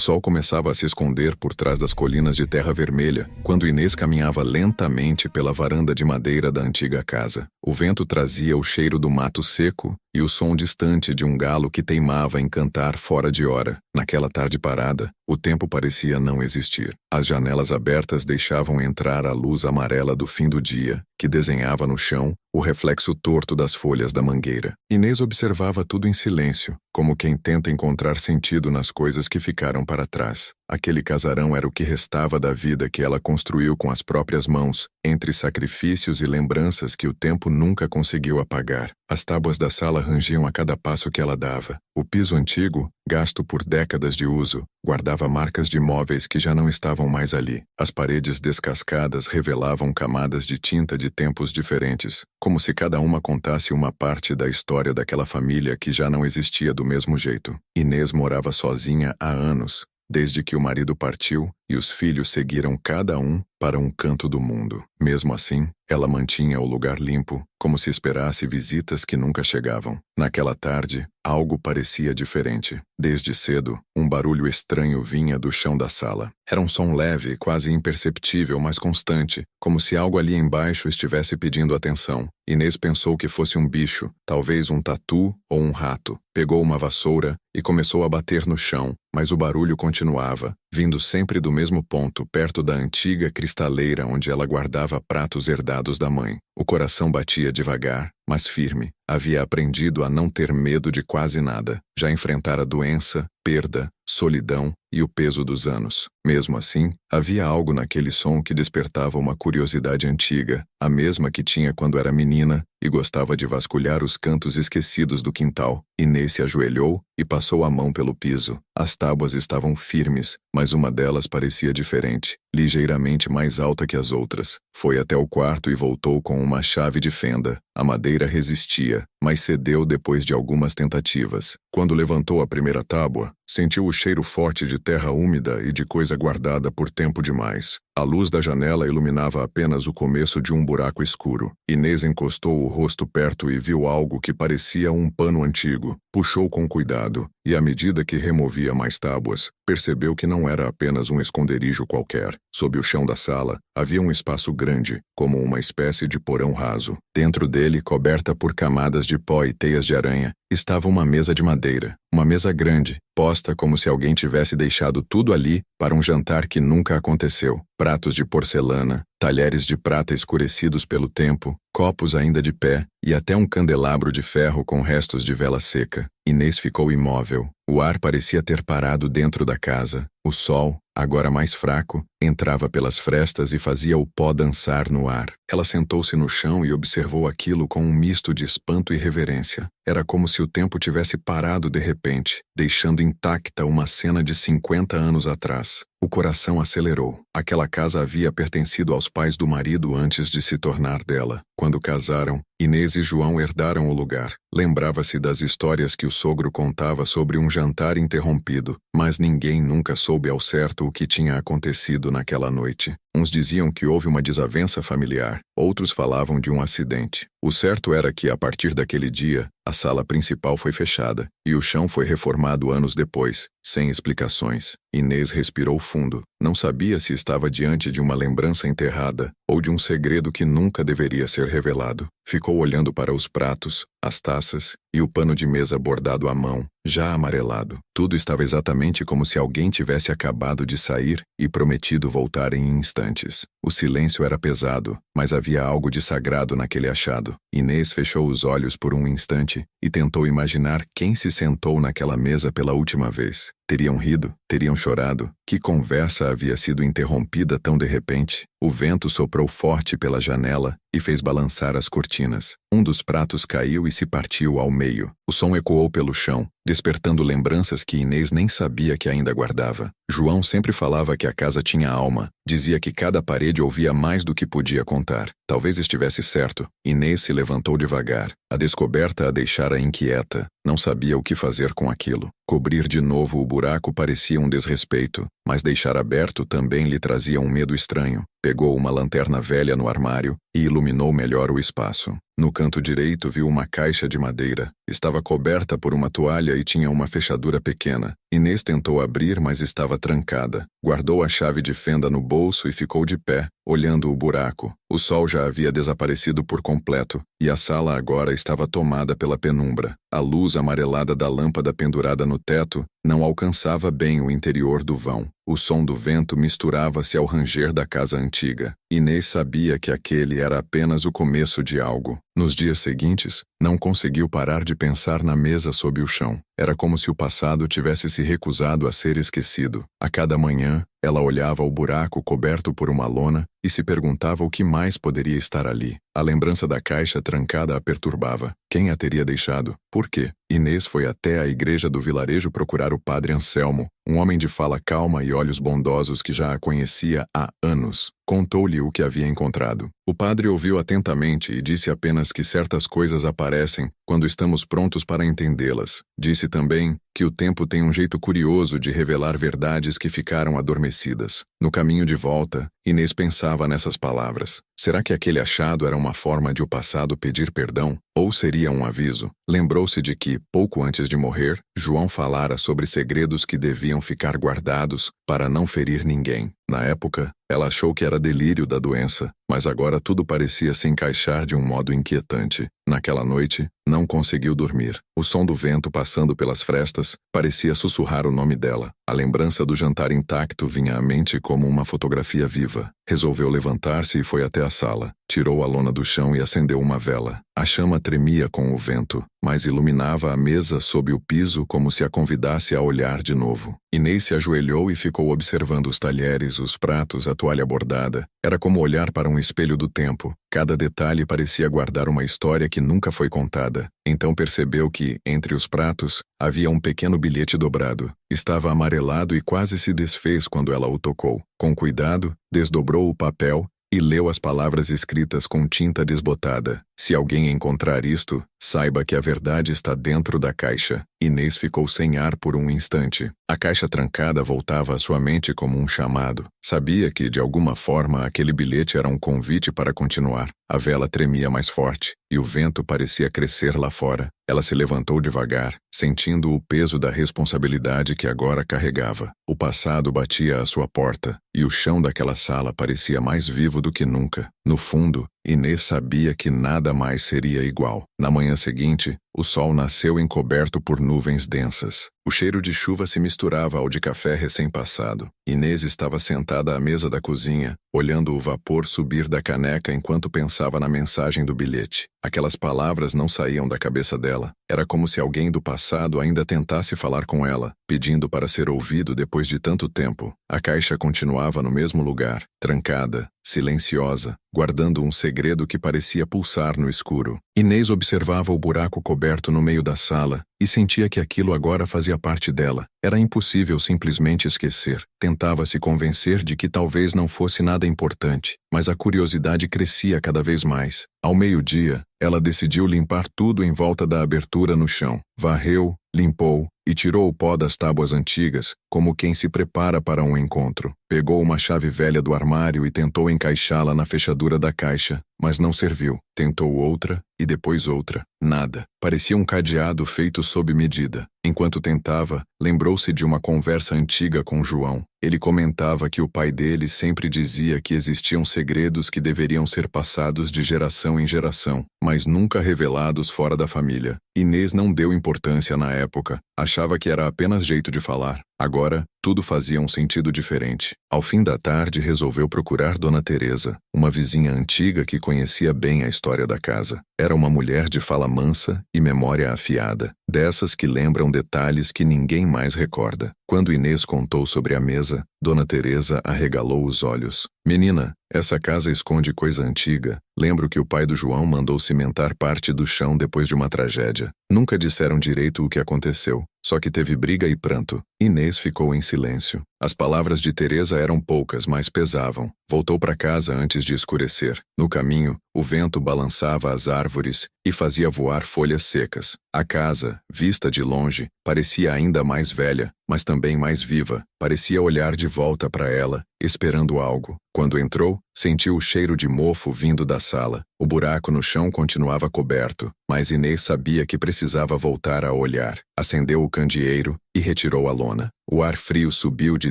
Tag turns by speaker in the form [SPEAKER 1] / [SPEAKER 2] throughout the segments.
[SPEAKER 1] sol começava a se esconder por trás das colinas de terra vermelha, quando Inês caminhava lentamente pela varanda de madeira da antiga casa. O vento trazia o cheiro do mato seco e o som distante de um galo que teimava em cantar fora de hora. Naquela tarde parada, o tempo parecia não existir. As janelas abertas deixavam entrar a luz amarela do fim do dia, que desenhava no chão o reflexo torto das folhas da mangueira. Inês observava tudo em silêncio, como quem tenta encontrar sentido nas coisas que ficaram para trás. Aquele casarão era o que restava da vida que ela construiu com as próprias mãos, entre sacrifícios e lembranças que o tempo nunca conseguiu apagar. As tábuas da sala rangiam a cada passo que ela dava. O piso antigo, gasto por décadas de uso, guardava marcas de móveis que já não estavam mais ali. As paredes descascadas revelavam camadas de tinta de tempos diferentes, como se cada uma contasse uma parte da história daquela família que já não existia do mesmo jeito. Inês morava sozinha há anos, desde que o marido partiu e os filhos seguiram cada um para um canto do mundo. Mesmo assim, ela mantinha o lugar limpo, como se esperasse visitas que nunca chegavam. Naquela tarde, algo parecia diferente. Desde cedo, um barulho estranho vinha do chão da sala. Era um som leve, quase imperceptível, mas constante, como se algo ali embaixo estivesse pedindo atenção. Inês pensou que fosse um bicho, talvez um tatu ou um rato. Pegou uma vassoura e começou a bater no chão, mas o barulho continuava, vindo sempre do mesmo ponto, perto da antiga cristaleira onde ela guardava pratos herdados da mãe. O coração batia devagar, mas firme. Havia aprendido a não ter medo de quase nada. Já enfrentara doença, perda, solidão e o peso dos anos. Mesmo assim, havia algo naquele som que despertava uma curiosidade antiga, a mesma que tinha quando era menina e gostava de vasculhar os cantos esquecidos do quintal. Inês se ajoelhou e passou a mão pelo piso. As tábuas estavam firmes, mas uma delas parecia diferente, ligeiramente mais alta que as outras. Foi até o quarto e voltou com uma chave de fenda. A madeira resistia, mas cedeu depois de algumas tentativas. Quando levantou a primeira tábua, sentiu o cheiro forte de terra úmida e de coisa guardada por tempo demais. A luz da janela iluminava apenas o começo de um buraco escuro. Inês encostou o rosto perto e viu algo que parecia um pano antigo. Puxou com cuidado, e à medida que removia mais tábuas, percebeu que não era apenas um esconderijo qualquer. Sob o chão da sala, havia um espaço grande, como uma espécie de porão raso. Dentro dele, coberta por camadas de pó e teias de aranha, estava uma mesa de madeira. Uma mesa grande, posta como se alguém tivesse deixado tudo ali para um jantar que nunca aconteceu. Pratos de porcelana, talheres de prata escurecidos pelo tempo, copos ainda de pé e até um candelabro de ferro com restos de vela seca. Inês ficou imóvel. O ar parecia ter parado dentro da casa. O sol, agora mais fraco, entrava pelas frestas e fazia o pó dançar no ar. Ela sentou-se no chão e observou aquilo com um misto de espanto e reverência. Era como se o tempo tivesse parado de repente, deixando intacta uma cena de 50 anos atrás. O coração acelerou. Aquela casa havia pertencido aos pais do marido antes de se tornar dela. Quando casaram, Inês e João herdaram o lugar. Lembrava-se das histórias que o sogro contava sobre um jantar interrompido, mas ninguém nunca soube ao certo o que tinha acontecido naquela noite. Uns diziam que houve uma desavença familiar, outros falavam de um acidente. O certo era que, a partir daquele dia, a sala principal foi fechada, e o chão foi reformado anos depois, sem explicações. Inês respirou fundo. Não sabia se estava diante de uma lembrança enterrada ou de um segredo que nunca deveria ser revelado. Ficou olhando para os pratos, as taças e o pano de mesa bordado à mão, já amarelado. Tudo estava exatamente como se alguém tivesse acabado de sair e prometido voltar em instantes. O silêncio era pesado, mas havia algo de sagrado naquele achado. Inês fechou os olhos por um instante e tentou imaginar quem se sentou naquela mesa pela última vez. Teriam rido? Teriam chorado? Que conversa havia sido interrompida tão de repente? O vento soprou forte pela janela e fez balançar as cortinas. Um dos pratos caiu e se partiu ao meio. O som ecoou pelo chão, despertando lembranças que Inês nem sabia que ainda guardava. João sempre falava que a casa tinha alma. Dizia que cada parede ouvia mais do que podia contar. Talvez estivesse certo. Inês se levantou devagar. A descoberta a deixara inquieta. Não sabia o que fazer com aquilo. Cobrir de novo o buraco parecia um desrespeito, mas deixar aberto também lhe trazia um medo estranho. Pegou uma lanterna velha no armário e iluminou melhor o espaço. No canto direito viu uma caixa de madeira. Estava coberta por uma toalha e tinha uma fechadura pequena. Inês tentou abrir, mas estava trancada. Guardou a chave de fenda no bolso e ficou de pé, olhando o buraco. O sol já havia desaparecido por completo, e a sala agora estava tomada pela penumbra. A luz amarelada da lâmpada pendurada no teto não alcançava bem o interior do vão. O som do vento misturava-se ao ranger da casa antiga. Inês sabia que aquele era apenas o começo de algo. Nos dias seguintes, não conseguiu parar de pensar na mesa sob o chão. Era como se o passado tivesse se recusado a ser esquecido. A cada manhã, ela olhava o buraco coberto por uma lona e se perguntava o que mais poderia estar ali. A lembrança da caixa trancada a perturbava. Quem a teria deixado? Por quê? Inês foi até a igreja do vilarejo procurar o padre Anselmo, um homem de fala calma e olhos bondosos que já a conhecia há anos. Contou-lhe o que havia encontrado. O padre ouviu atentamente e disse apenas que certas coisas aparecem quando estamos prontos para entendê-las. Disse também que o tempo tem um jeito curioso de revelar verdades que ficaram adormecidas. No caminho de volta, Inês pensava nessas palavras. Será que aquele achado era uma forma de o passado pedir perdão? Ou seria um aviso? Lembrou-se de que, pouco antes de morrer, João falara sobre segredos que deviam ficar guardados para não ferir ninguém. Na época, ela achou que era delírio da doença, mas agora tudo parecia se encaixar de um modo inquietante. Naquela noite, não conseguiu dormir. O som do vento passando pelas frestas parecia sussurrar o nome dela. A lembrança do jantar intacto vinha à mente como uma fotografia viva. Resolveu levantar-se e foi até a sala. Tirou a lona do chão e acendeu uma vela. A chama tremia com o vento, mas iluminava a mesa sob o piso como se a convidasse a olhar de novo. Inês se ajoelhou e ficou observando os talheres, os pratos, a toalha bordada. Era como olhar para um espelho do tempo. Cada detalhe parecia guardar uma história que nunca foi contada. Então percebeu que, entre os pratos, havia um pequeno bilhete dobrado. Estava amarelado e quase se desfez quando ela o tocou. Com cuidado, desdobrou o papel e leu as palavras escritas com tinta desbotada. Se alguém encontrar isto, saiba que a verdade está dentro da caixa. Inês ficou sem ar por um instante. A caixa trancada voltava à sua mente como um chamado. Sabia que, de alguma forma, aquele bilhete era um convite para continuar. A vela tremia mais forte, e o vento parecia crescer lá fora. Ela se levantou devagar, sentindo o peso da responsabilidade que agora carregava. O passado batia à sua porta, e o chão daquela sala parecia mais vivo do que nunca. No fundo, Inês sabia que nada mais seria igual. Na manhã seguinte, o sol nasceu encoberto por nuvens densas. O cheiro de chuva se misturava ao de café recém-passado. Inês estava sentada à mesa da cozinha, olhando o vapor subir da caneca enquanto pensava na mensagem do bilhete. Aquelas palavras não saíam da cabeça dela. Era como se alguém do passado ainda tentasse falar com ela, pedindo para ser ouvido depois de tanto tempo. A caixa continuava no mesmo lugar, trancada, silenciosa, guardando um segredo que parecia pulsar no escuro. Inês observava o buraco coberto no meio da sala e sentia que aquilo agora fazia parte dela. Era impossível simplesmente esquecer. Tentava se convencer de que talvez não fosse nada importante, mas a curiosidade crescia cada vez mais. Ao meio-dia, ela decidiu limpar tudo em volta da abertura no chão. Varreu, limpou e tirou o pó das tábuas antigas, como quem se prepara para um encontro. Pegou uma chave velha do armário e tentou encaixá-la na fechadura da caixa, mas não serviu. Tentou outra e depois outra. Nada. Parecia um cadeado feito sob medida. Enquanto tentava, lembrou-se de uma conversa antiga com João. Ele comentava que o pai dele sempre dizia que existiam segredos que deveriam ser passados de geração em geração, mas nunca revelados fora da família. Inês não deu importância na época. Achava que era apenas jeito de falar. Agora, tudo fazia um sentido diferente. Ao fim da tarde, resolveu procurar Dona Teresa, uma vizinha antiga que conhecia bem a história da casa. Era uma mulher de fala mansa e memória afiada, dessas que lembram detalhes que ninguém mais recorda. Quando Inês contou sobre a mesa, Dona Teresa arregalou os olhos. Menina, essa casa esconde coisa antiga. Lembro que o pai do João mandou cimentar parte do chão depois de uma tragédia. Nunca disseram direito o que aconteceu, só que teve briga e pranto. Inês ficou em silêncio. As palavras de Teresa eram poucas, mas pesavam. Voltou para casa antes de escurecer. No caminho, o vento balançava as árvores e fazia voar folhas secas. A casa, vista de longe, parecia ainda mais velha, mas também mais viva. Parecia olhar de volta para ela, esperando algo. Quando entrou, sentiu o cheiro de mofo vindo da sala. O buraco no chão continuava coberto, mas Inês sabia que precisava voltar a olhar. Acendeu o candeeiro e retirou a lona. O ar frio subiu de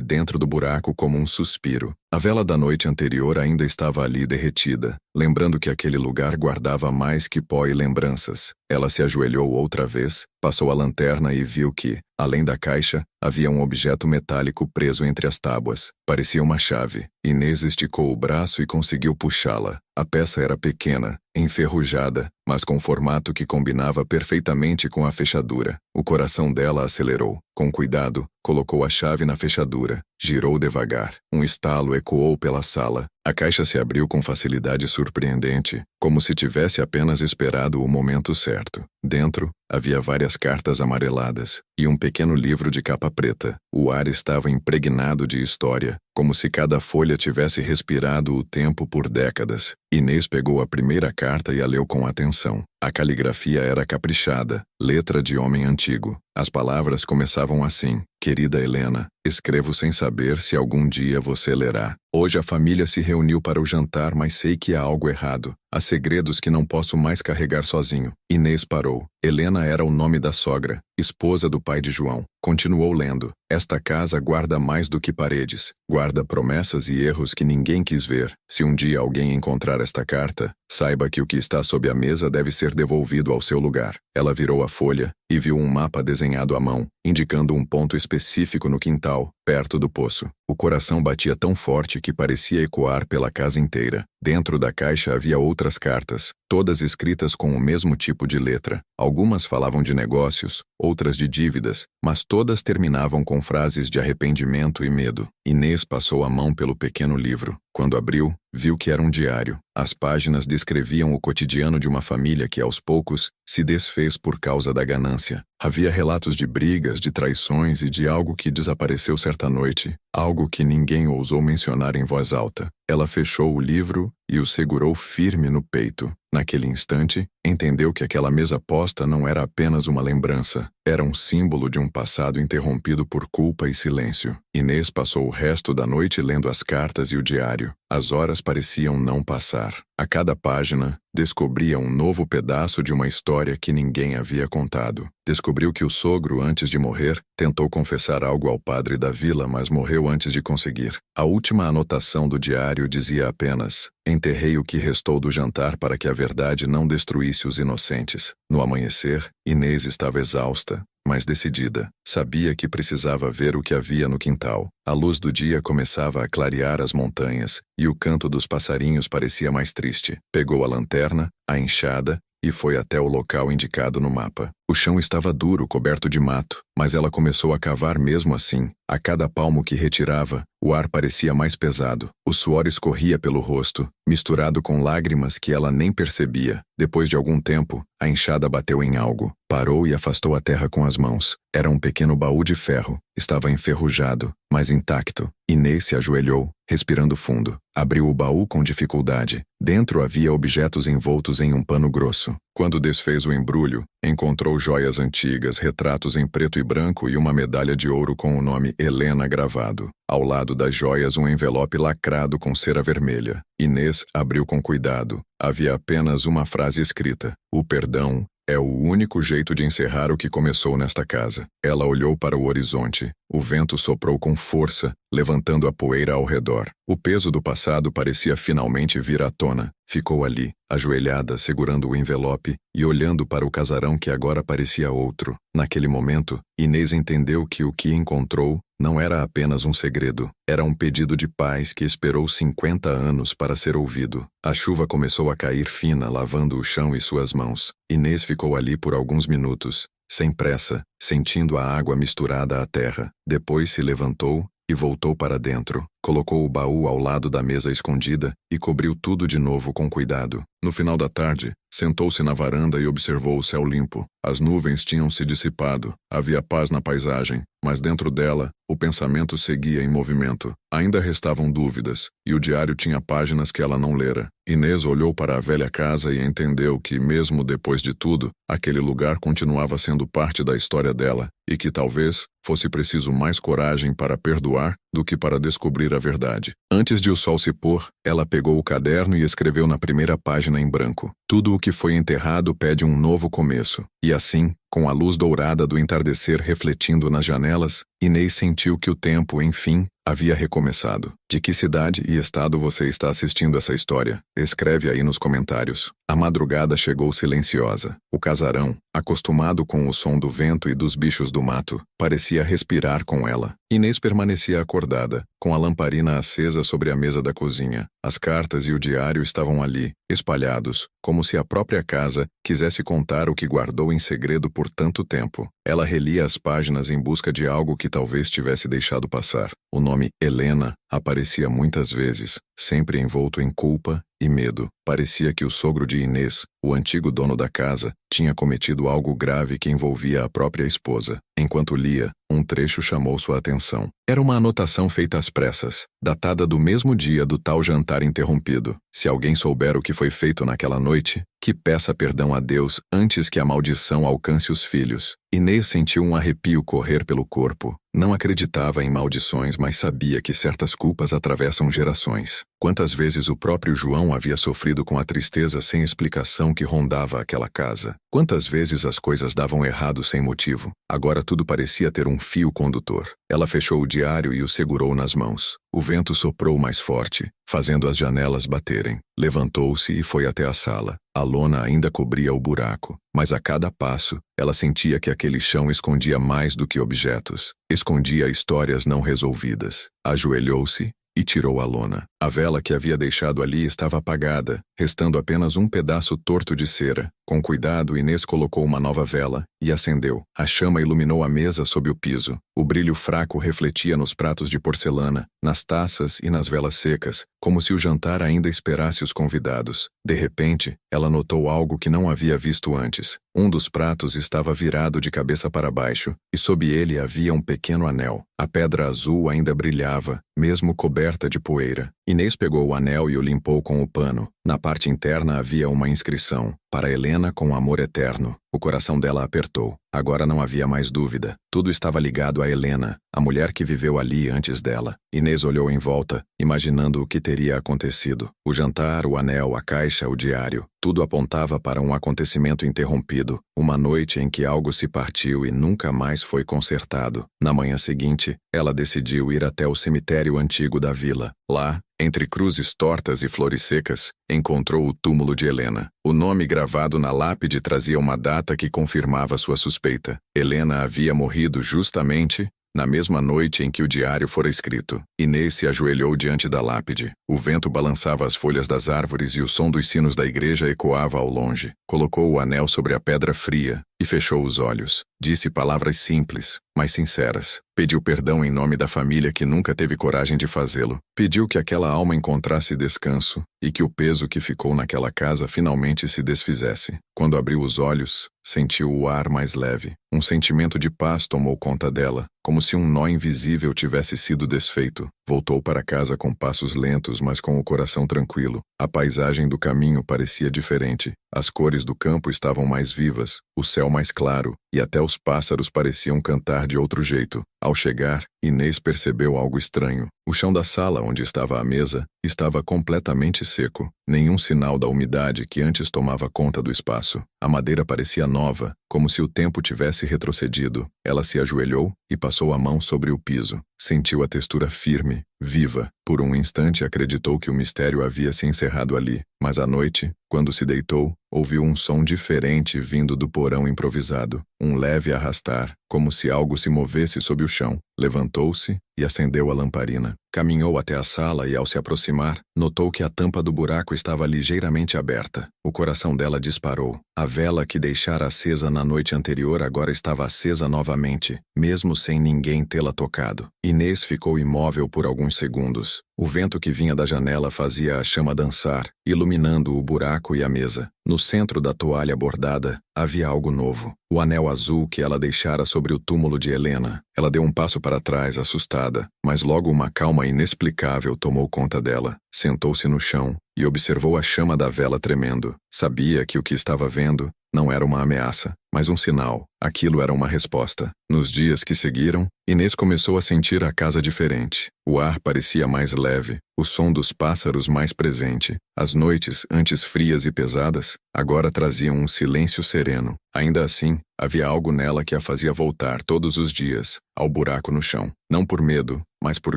[SPEAKER 1] dentro do buraco como um suspiro. A vela da noite anterior ainda estava ali derretida, lembrando que aquele lugar guardava mais que pó e lembranças. Ela se ajoelhou outra vez, passou a lanterna e viu que, além da caixa, havia um objeto metálico preso entre as tábuas. Parecia uma chave. Inês esticou o braço e conseguiu puxá-la. A peça era pequena, enferrujada, mas com formato que combinava perfeitamente com a fechadura. O coração dela acelerou. Com cuidado, colocou a chave na fechadura. Girou devagar. Um estalo ecoou pela sala. A caixa se abriu com facilidade surpreendente, como se tivesse apenas esperado o momento certo. Dentro, havia várias cartas amareladas e um pequeno livro de capa preta. O ar estava impregnado de história, como se cada folha tivesse respirado o tempo por décadas. Inês pegou a primeira carta e a leu com atenção. A caligrafia era caprichada, letra de homem antigo. As palavras começavam assim: Querida Helena, escrevo sem saber se algum dia você lerá. Hoje a família se reuniu para o jantar, mas sei que há algo errado. Há segredos que não posso mais carregar sozinho. Inês parou. Helena era o nome da sogra, esposa do pai de João. Continuou lendo. Esta casa guarda mais do que paredes. Guarda promessas e erros que ninguém quis ver. Se um dia alguém encontrar esta carta, saiba que o que está sob a mesa deve ser devolvido ao seu lugar. Ela virou a folha e viu um mapa desenhado à mão, indicando um ponto específico no quintal, perto do poço. O coração batia tão forte que parecia ecoar pela casa inteira. Dentro da caixa havia outras cartas, todas escritas com o mesmo tipo de letra. Algumas falavam de negócios, outras de dívidas, mas todas terminavam com frases de arrependimento e medo. Inês passou a mão pelo pequeno livro. Quando abriu, viu que era um diário. As páginas descreviam o cotidiano de uma família que, aos poucos, se desfez por causa da ganância. Havia relatos de brigas, de traições e de algo que desapareceu certa noite, algo que ninguém ousou mencionar em voz alta. Ela fechou o livro e o segurou firme no peito. Naquele instante, entendeu que aquela mesa posta não era apenas uma lembrança, era um símbolo de um passado interrompido por culpa e silêncio. Inês passou o resto da noite lendo as cartas e o diário. As horas pareciam não passar. A cada página, descobria um novo pedaço de uma história que ninguém havia contado. Descobriu que o sogro, antes de morrer, tentou confessar algo ao padre da vila, mas morreu antes de conseguir. A última anotação do diário dizia apenas: enterrei o que restou do jantar para que a verdade não destruísse os inocentes. No amanhecer, Inês estava exausta, mas decidida. Sabia que precisava ver o que havia no quintal. A luz do dia começava a clarear as montanhas, e o canto dos passarinhos parecia mais triste. Pegou a lanterna, a enxada, e foi até o local indicado no mapa. O chão estava duro, coberto de mato, mas ela começou a cavar mesmo assim. A cada palmo que retirava, o ar parecia mais pesado. O suor escorria pelo rosto, misturado com lágrimas que ela nem percebia. Depois de algum tempo, a enxada bateu em algo. Parou e afastou a terra com as mãos. Era um pequeno baú de ferro. Estava enferrujado, mas intacto. Inês se ajoelhou, respirando fundo. Abriu o baú com dificuldade. Dentro havia objetos envoltos em um pano grosso. Quando desfez o embrulho, encontrou joias antigas, retratos em preto e branco e uma medalha de ouro com o nome Helena gravado. Ao lado das joias, um envelope lacrado com cera vermelha. Inês abriu com cuidado. Havia apenas uma frase escrita: o perdão é o único jeito de encerrar o que começou nesta casa. Ela olhou para o horizonte. O vento soprou com força, levantando a poeira ao redor. O peso do passado parecia finalmente vir à tona. Ficou ali, ajoelhada, segurando o envelope e olhando para o casarão que agora parecia outro. Naquele momento, Inês entendeu que o que encontrou não era apenas um segredo. Era um pedido de paz que esperou 50 anos para ser ouvido. A chuva começou a cair fina, lavando o chão e suas mãos. Inês ficou ali por alguns minutos, sem pressa, sentindo a água misturada à terra. Depois se levantou e voltou para dentro. Colocou o baú ao lado da mesa escondida e cobriu tudo de novo com cuidado. No final da tarde, sentou-se na varanda e observou o céu limpo. As nuvens tinham se dissipado. Havia paz na paisagem, mas dentro dela, o pensamento seguia em movimento. Ainda restavam dúvidas, e o diário tinha páginas que ela não lera. Inês olhou para a velha casa e entendeu que, mesmo depois de tudo, aquele lugar continuava sendo parte da história dela, e que talvez fosse preciso mais coragem para perdoar do que para descobrir descobrir a verdade. Antes de o sol se pôr, ela pegou o caderno e escreveu na primeira página em branco: tudo o que foi enterrado pede um novo começo. E assim, com a luz dourada do entardecer refletindo nas janelas, Inês sentiu que o tempo, enfim, havia recomeçado. De que cidade e estado você está assistindo essa história? Escreve aí nos comentários. A madrugada chegou silenciosa. O casarão, acostumado com o som do vento e dos bichos do mato, parecia respirar com ela. Inês permanecia acordada, com a lamparina acesa sobre a mesa da cozinha. As cartas e o diário estavam ali, espalhados, como se a própria casa quisesse contar o que guardou em segredo por tanto tempo. Ela relia as páginas em busca de algo que talvez tivesse deixado passar. O nome Helena aparecia muitas vezes, sempre envolto em culpa e medo. Parecia que o sogro de Inês, o antigo dono da casa, tinha cometido algo grave que envolvia a própria esposa. Enquanto lia, um trecho chamou sua atenção. Era uma anotação feita às pressas, datada do mesmo dia do tal jantar interrompido. Se alguém souber o que foi feito naquela noite, que peça perdão a Deus antes que a maldição alcance os filhos. Inês sentiu um arrepio correr pelo corpo. Não acreditava em maldições, mas sabia que certas culpas atravessam gerações. Quantas vezes o próprio João havia sofrido com a tristeza sem explicação que rondava aquela casa. Quantas vezes as coisas davam errado sem motivo. Agora tudo parecia ter um fio condutor. Ela fechou o diário e o segurou nas mãos. O vento soprou mais forte, fazendo as janelas baterem. Levantou-se e foi até a sala. A lona ainda cobria o buraco, mas a cada passo, ela sentia que aquele chão escondia mais do que objetos. Escondia histórias não resolvidas. Ajoelhou-se e tirou a lona. A vela que havia deixado ali estava apagada, restando apenas um pedaço torto de cera. Com cuidado, Inês colocou uma nova vela e acendeu. A chama iluminou a mesa sob o piso. O brilho fraco refletia nos pratos de porcelana, nas taças e nas velas secas, como se o jantar ainda esperasse os convidados. De repente, ela notou algo que não havia visto antes. Um dos pratos estava virado de cabeça para baixo, e sob ele havia um pequeno anel. A pedra azul ainda brilhava, mesmo coberta de poeira. Inês pegou o anel e o limpou com o pano. Na parte interna havia uma inscrição: para Helena com amor eterno. O coração dela apertou. Agora não havia mais dúvida. Tudo estava ligado a Helena, a mulher que viveu ali antes dela. Inês olhou em volta, imaginando o que teria acontecido. O jantar, o anel, a caixa, o diário. Tudo apontava para um acontecimento interrompido. Uma noite em que algo se partiu e nunca mais foi consertado. Na manhã seguinte, ela decidiu ir até o cemitério antigo da vila. Lá, entre cruzes tortas e flores secas, encontrou o túmulo de Helena. O nome gravado na lápide trazia uma data que confirmava sua suspeita. Helena havia morrido justamente na mesma noite em que o diário fora escrito. Inês se ajoelhou diante da lápide. O vento balançava as folhas das árvores e o som dos sinos da igreja ecoava ao longe. Colocou o anel sobre a pedra fria e fechou os olhos. Disse palavras simples, mas sinceras. Pediu perdão em nome da família que nunca teve coragem de fazê-lo. Pediu que aquela alma encontrasse descanso e que o peso que ficou naquela casa finalmente se desfizesse. Quando abriu os olhos, sentiu o ar mais leve. Um sentimento de paz tomou conta dela, como se um nó invisível tivesse sido desfeito. Voltou para casa com passos lentos, mas com o coração tranquilo. A paisagem do caminho parecia diferente. As cores do campo estavam mais vivas, o céu mais claro, e até os pássaros pareciam cantar de outro jeito. Ao chegar, Inês percebeu algo estranho. O chão da sala onde estava a mesa estava completamente seco. Nenhum sinal da umidade que antes tomava conta do espaço. A madeira parecia nova, como se o tempo tivesse retrocedido. Ela se ajoelhou e passou a mão sobre o piso. Sentiu a textura firme, viva. Por um instante acreditou que o mistério havia se encerrado ali. Mas à noite, quando se deitou, ouviu um som diferente vindo do porão improvisado. Um leve arrastar, como se algo se movesse sob o chão. Levantou-se e acendeu a lamparina. Caminhou até a sala e, ao se aproximar, notou que a tampa do buraco estava ligeiramente aberta. O coração dela disparou. A vela que deixara acesa na noite anterior agora estava acesa novamente, mesmo sem ninguém tê-la tocado. Inês ficou imóvel por alguns segundos. O vento que vinha da janela fazia a chama dançar, iluminando o buraco e a mesa. No centro da toalha bordada, havia algo novo. O anel azul que ela deixara sobre o túmulo de Helena. Ela deu um passo para trás, assustada, mas logo uma calma inexplicável tomou conta dela. Sentou-se no chão e observou a chama da vela tremendo. Sabia que o que estava vendo Não era uma ameaça, mas um sinal. Aquilo era uma resposta. Nos dias que seguiram, Inês começou a sentir a casa diferente. O ar parecia mais leve, o som dos pássaros mais presente. As noites, antes frias e pesadas, agora traziam um silêncio sereno. Ainda assim, havia algo nela que a fazia voltar todos os dias, ao buraco no chão. Não por medo, mas por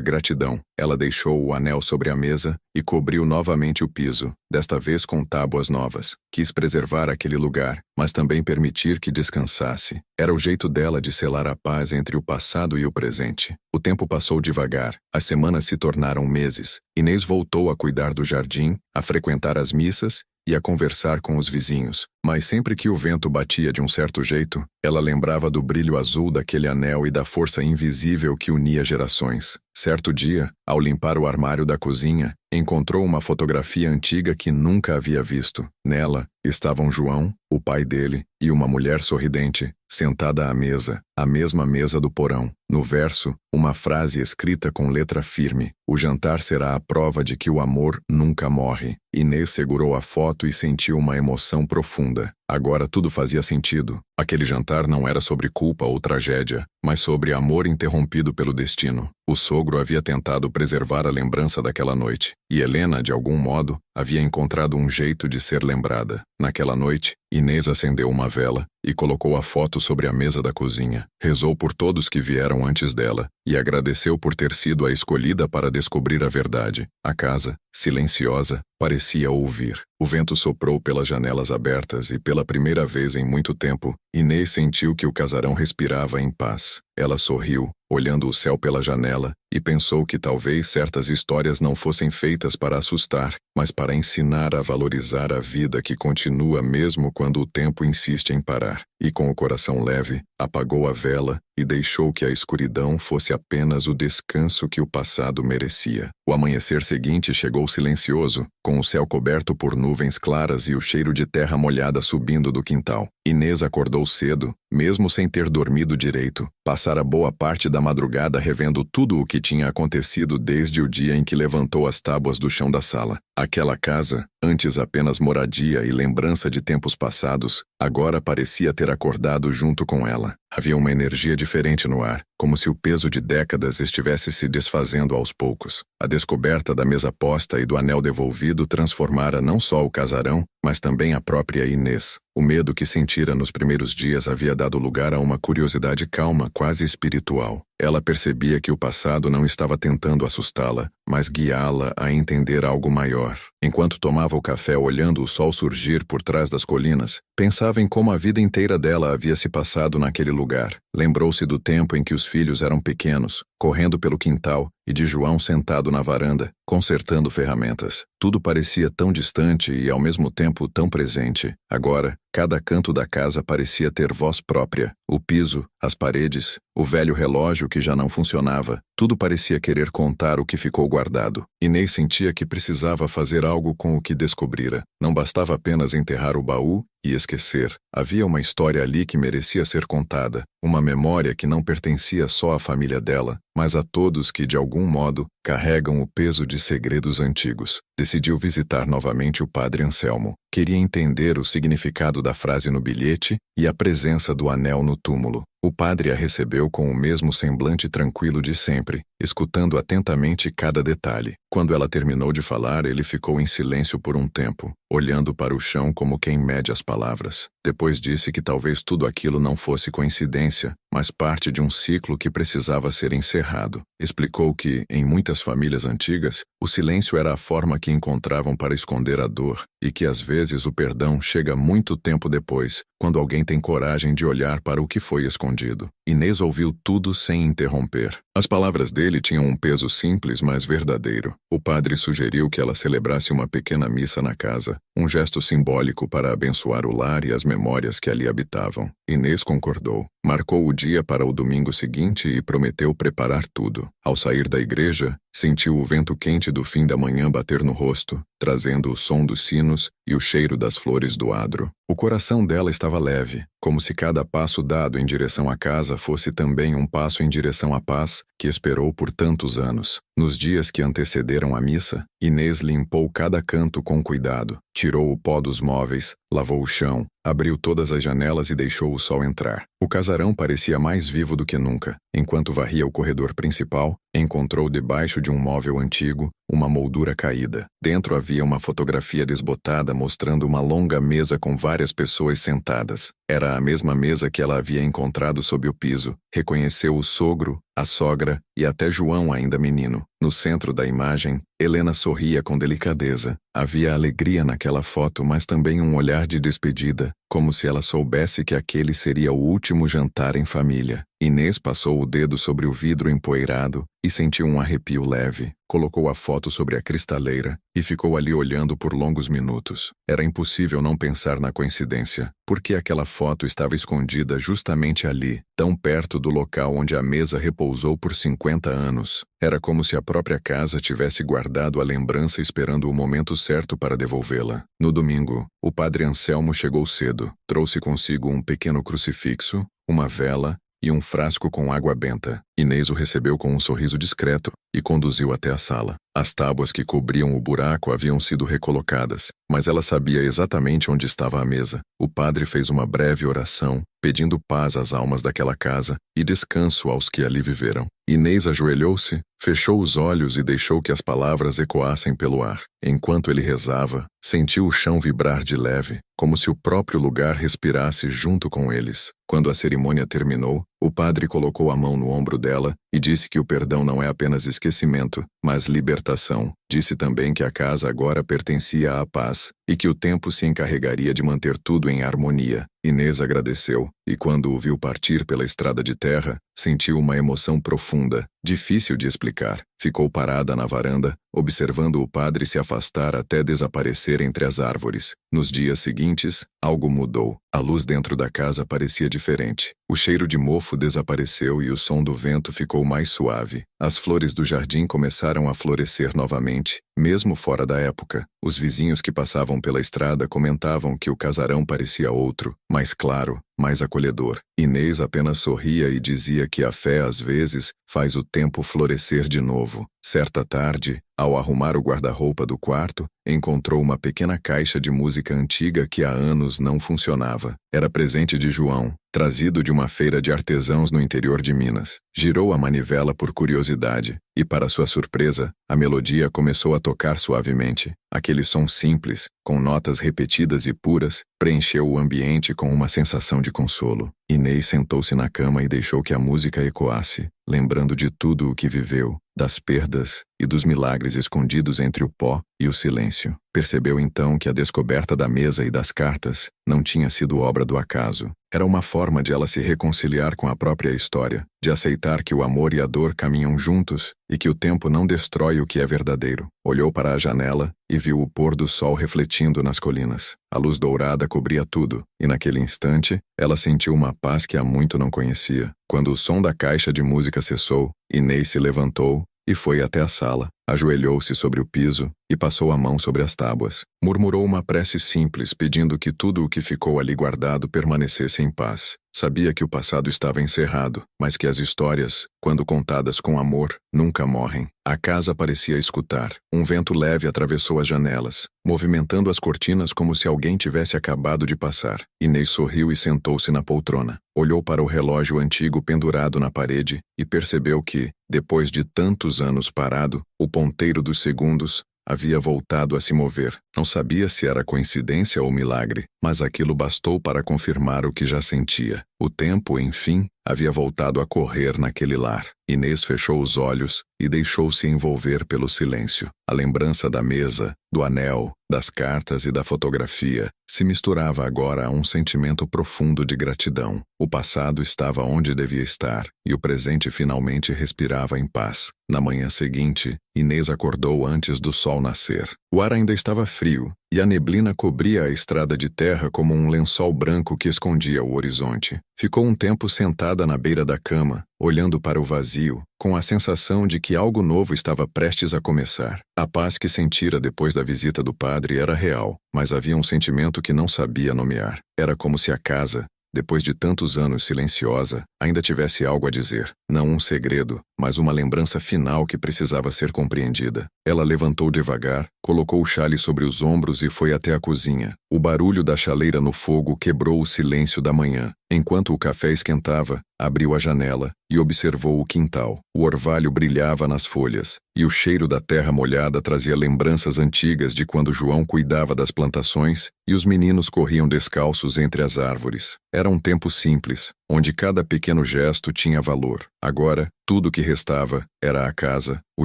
[SPEAKER 1] gratidão. Ela deixou o anel sobre a mesa e cobriu novamente o piso, desta vez com tábuas novas. Quis preservar aquele lugar, mas também permitir que descansasse. Era o jeito dela de selar a paz entre o passado e o presente. O tempo passou devagar, as semanas se tornaram meses. Inês voltou a cuidar do jardim, a frequentar as missas e a conversar com os vizinhos. Mas sempre que o vento batia de um certo jeito, ela lembrava do brilho azul daquele anel e da força invisível que unia gerações. Certo dia, ao limpar o armário da cozinha, encontrou uma fotografia antiga que nunca havia visto. Nela, estavam João, o pai dele, e uma mulher sorridente, sentada à mesa, a mesma mesa do porão. No verso, uma frase escrita com letra firme: "O jantar será a prova de que o amor nunca morre." Inês segurou a foto e sentiu uma emoção profunda. Agora tudo fazia sentido. Aquele jantar não era sobre culpa ou tragédia, mas sobre amor interrompido pelo destino. O sogro havia tentado preservar a lembrança daquela noite, e Helena, de algum modo, havia encontrado um jeito de ser lembrada. Naquela noite, Inês acendeu uma vela e colocou a foto sobre a mesa da cozinha. Rezou por todos que vieram antes dela e agradeceu por ter sido a escolhida para descobrir a verdade. A casa, silenciosa, parecia ouvir. O vento soprou pelas janelas abertas e, pela primeira vez em muito tempo, Inês sentiu que o casarão respirava em paz. Ela sorriu, olhando o céu pela janela, e pensou que talvez certas histórias não fossem feitas para assustar, mas para ensinar a valorizar a vida que continua mesmo quando o tempo insiste em parar. E com o coração leve, apagou a vela e deixou que a escuridão fosse apenas o descanso que o passado merecia. O amanhecer seguinte chegou silencioso, com o céu coberto por nuvens claras e o cheiro de terra molhada subindo do quintal. Inês acordou cedo, mesmo sem ter dormido direito. Passara boa parte da madrugada revendo tudo o que tinha acontecido desde o dia em que levantou as tábuas do chão da sala. Aquela casa, antes apenas moradia e lembrança de tempos passados, agora parecia ter acordado junto com ela. Havia uma energia diferente no ar, como se o peso de décadas estivesse se desfazendo aos poucos. A descoberta da mesa posta e do anel devolvido transformara não só o casarão, mas também a própria Inês. O medo que sentira nos primeiros dias havia dado lugar a uma curiosidade calma, quase espiritual. Ela percebia que o passado não estava tentando assustá-la, mas guiá-la a entender algo maior. Enquanto tomava o café olhando o sol surgir por trás das colinas, pensava em como a vida inteira dela havia se passado naquele lugar. Lembrou-se do tempo em que os filhos eram pequenos, correndo pelo quintal, e de João sentado na varanda, consertando ferramentas. Tudo parecia tão distante e, ao mesmo tempo, tão presente. Agora, cada canto da casa parecia ter voz própria. O piso, as paredes, o velho relógio que já não funcionava, tudo parecia querer contar o que ficou guardado. Inês sentia que precisava fazer algo com o que descobrira. Não bastava apenas enterrar o baú e esquecer. Havia uma história ali que merecia ser contada, uma memória que não pertencia só à família dela, mas a todos que, de algum modo, carregam o peso de segredos antigos. Decidiu visitar novamente o padre Anselmo. Queria entender o significado da frase no bilhete e a presença do anel no túmulo. O padre a recebeu com o mesmo semblante tranquilo de sempre, escutando atentamente cada detalhe. Quando ela terminou de falar, ele ficou em silêncio por um tempo, olhando para o chão como quem mede as palavras. Depois disse que talvez tudo aquilo não fosse coincidência, mas parte de um ciclo que precisava ser encerrado. Explicou que, em muitas famílias antigas, o silêncio era a forma que encontravam para esconder a dor, e que às vezes o perdão chega muito tempo depois, quando alguém tem coragem de olhar para o que foi escondido. Inês ouviu tudo sem interromper. As palavras dele tinham um peso simples, mas verdadeiro. O padre sugeriu que ela celebrasse uma pequena missa na casa, um gesto simbólico para abençoar o lar e as memórias que ali habitavam. Inês concordou. Marcou o dia para o domingo seguinte e prometeu preparar tudo. Ao sair da igreja, sentiu o vento quente do fim da manhã bater no rosto, trazendo o som dos sinos e o cheiro das flores do adro. O coração dela estava leve, como se cada passo dado em direção à casa fosse também um passo em direção à paz que esperou por tantos anos. Nos dias que antecederam a missa, Inês limpou cada canto com cuidado, tirou o pó dos móveis, lavou o chão, abriu todas as janelas e deixou o sol entrar. O casarão parecia mais vivo do que nunca. Enquanto varria o corredor principal, encontrou debaixo de um móvel antigo uma moldura caída. Dentro havia uma fotografia desbotada mostrando uma longa mesa com várias pessoas sentadas. Era a mesma mesa que ela havia encontrado sob o piso. Reconheceu o sogro, a sogra e até João ainda menino. No centro da imagem, Helena sorria com delicadeza. Havia alegria naquela foto, mas também um olhar de despedida, como se ela soubesse que aquele seria o último jantar em família. Inês passou o dedo sobre o vidro empoeirado e sentiu um arrepio leve. Colocou a foto sobre a cristaleira e ficou ali olhando por longos minutos. Era impossível não pensar na coincidência, porque aquela foto estava escondida justamente ali, tão perto do local onde a mesa repousou por 50 anos. Era como se a própria casa tivesse guardado a lembrança esperando o momento certo para devolvê-la. No domingo, o padre Anselmo chegou cedo. Trouxe consigo um pequeno crucifixo, uma vela e um frasco com água benta. Inês o recebeu com um sorriso discreto e conduziu até a sala. As tábuas que cobriam o buraco haviam sido recolocadas, mas ela sabia exatamente onde estava a mesa. O padre fez uma breve oração, pedindo paz às almas daquela casa e descanso aos que ali viveram. Inês ajoelhou-se, fechou os olhos e deixou que as palavras ecoassem pelo ar. Enquanto ele rezava, sentiu o chão vibrar de leve, como se o próprio lugar respirasse junto com eles. Quando a cerimônia terminou, o padre colocou a mão no ombro dela e disse que o perdão não é apenas esquecimento, mas libertação. Disse também que a casa agora pertencia à paz e que o tempo se encarregaria de manter tudo em harmonia. Inês agradeceu e, quando o viu partir pela estrada de terra, sentiu uma emoção profunda, difícil de explicar. Ficou parada na varanda, observando o padre se afastar até desaparecer entre as árvores. Nos dias seguintes, algo mudou. A luz dentro da casa parecia diferente. O cheiro de mofo desapareceu e o som do vento ficou mais suave. As flores do jardim começaram a florescer novamente, mesmo fora da época. Os vizinhos que passavam pela estrada comentavam que o casarão parecia outro, mais claro, mais acolhedor. Inês apenas sorria e dizia que a fé às vezes faz o tempo florescer de novo. Certa tarde, ao arrumar o guarda-roupa do quarto, encontrou uma pequena caixa de música antiga que há anos não funcionava. Era presente de João, trazido de uma feira de artesãos no interior de Minas. Girou a manivela por curiosidade e, para sua surpresa, a melodia começou a tocar suavemente. Aquele som simples, com notas repetidas e puras, preencheu o ambiente com uma sensação de consolo. Inês sentou-se na cama e deixou que a música ecoasse, lembrando de tudo o que viveu, das perdas e dos milagres escondidos entre o pó e o silêncio. Percebeu então que a descoberta da mesa e das cartas não tinha sido obra do acaso. Era uma forma de ela se reconciliar com a própria história, de aceitar que o amor e a dor caminham juntos e que o tempo não destrói o que é verdadeiro. Olhou para a janela e viu o pôr do sol refletindo nas colinas. A luz dourada cobria tudo, e naquele instante, ela sentiu uma paz que há muito não conhecia. Quando o som da caixa de música cessou, Inês se levantou e foi até a sala. Ajoelhou-se sobre o piso e passou a mão sobre as tábuas. Murmurou uma prece simples, pedindo que tudo o que ficou ali guardado permanecesse em paz. Sabia que o passado estava encerrado, mas que as histórias, quando contadas com amor, nunca morrem. A casa parecia escutar. Um vento leve atravessou as janelas, movimentando as cortinas como se alguém tivesse acabado de passar. Inês sorriu e sentou-se na poltrona. Olhou para o relógio antigo pendurado na parede e percebeu que, depois de tantos anos parado, o ponteiro dos segundos havia voltado a se mover. Não sabia se era coincidência ou milagre, mas aquilo bastou para confirmar o que já sentia. O tempo, enfim, havia voltado a correr naquele lar. Inês fechou os olhos e deixou-se envolver pelo silêncio. A lembrança da mesa, do anel, das cartas e da fotografia se misturava agora a um sentimento profundo de gratidão. O passado estava onde devia estar e o presente finalmente respirava em paz. Na manhã seguinte, Inês acordou antes do sol nascer. O ar ainda estava frio e a neblina cobria a estrada de terra como um lençol branco que escondia o horizonte. Ficou um tempo sentada na beira da cama, olhando para o vazio, com a sensação de que algo novo estava prestes a começar. A paz que sentira depois da visita do padre era real, mas havia um sentimento que não sabia nomear. Era como se a casa, depois de tantos anos silenciosa, ainda tivesse algo a dizer. Não um segredo, mas uma lembrança final que precisava ser compreendida. Ela levantou devagar, colocou o chale sobre os ombros e foi até a cozinha. O barulho da chaleira no fogo quebrou o silêncio da manhã. Enquanto o café esquentava, abriu a janela e observou o quintal. O orvalho brilhava nas folhas, e o cheiro da terra molhada trazia lembranças antigas de quando João cuidava das plantações e os meninos corriam descalços entre as árvores. Era um tempo simples, onde cada pequeno gesto tinha valor. Agora, tudo o que restava era a casa, o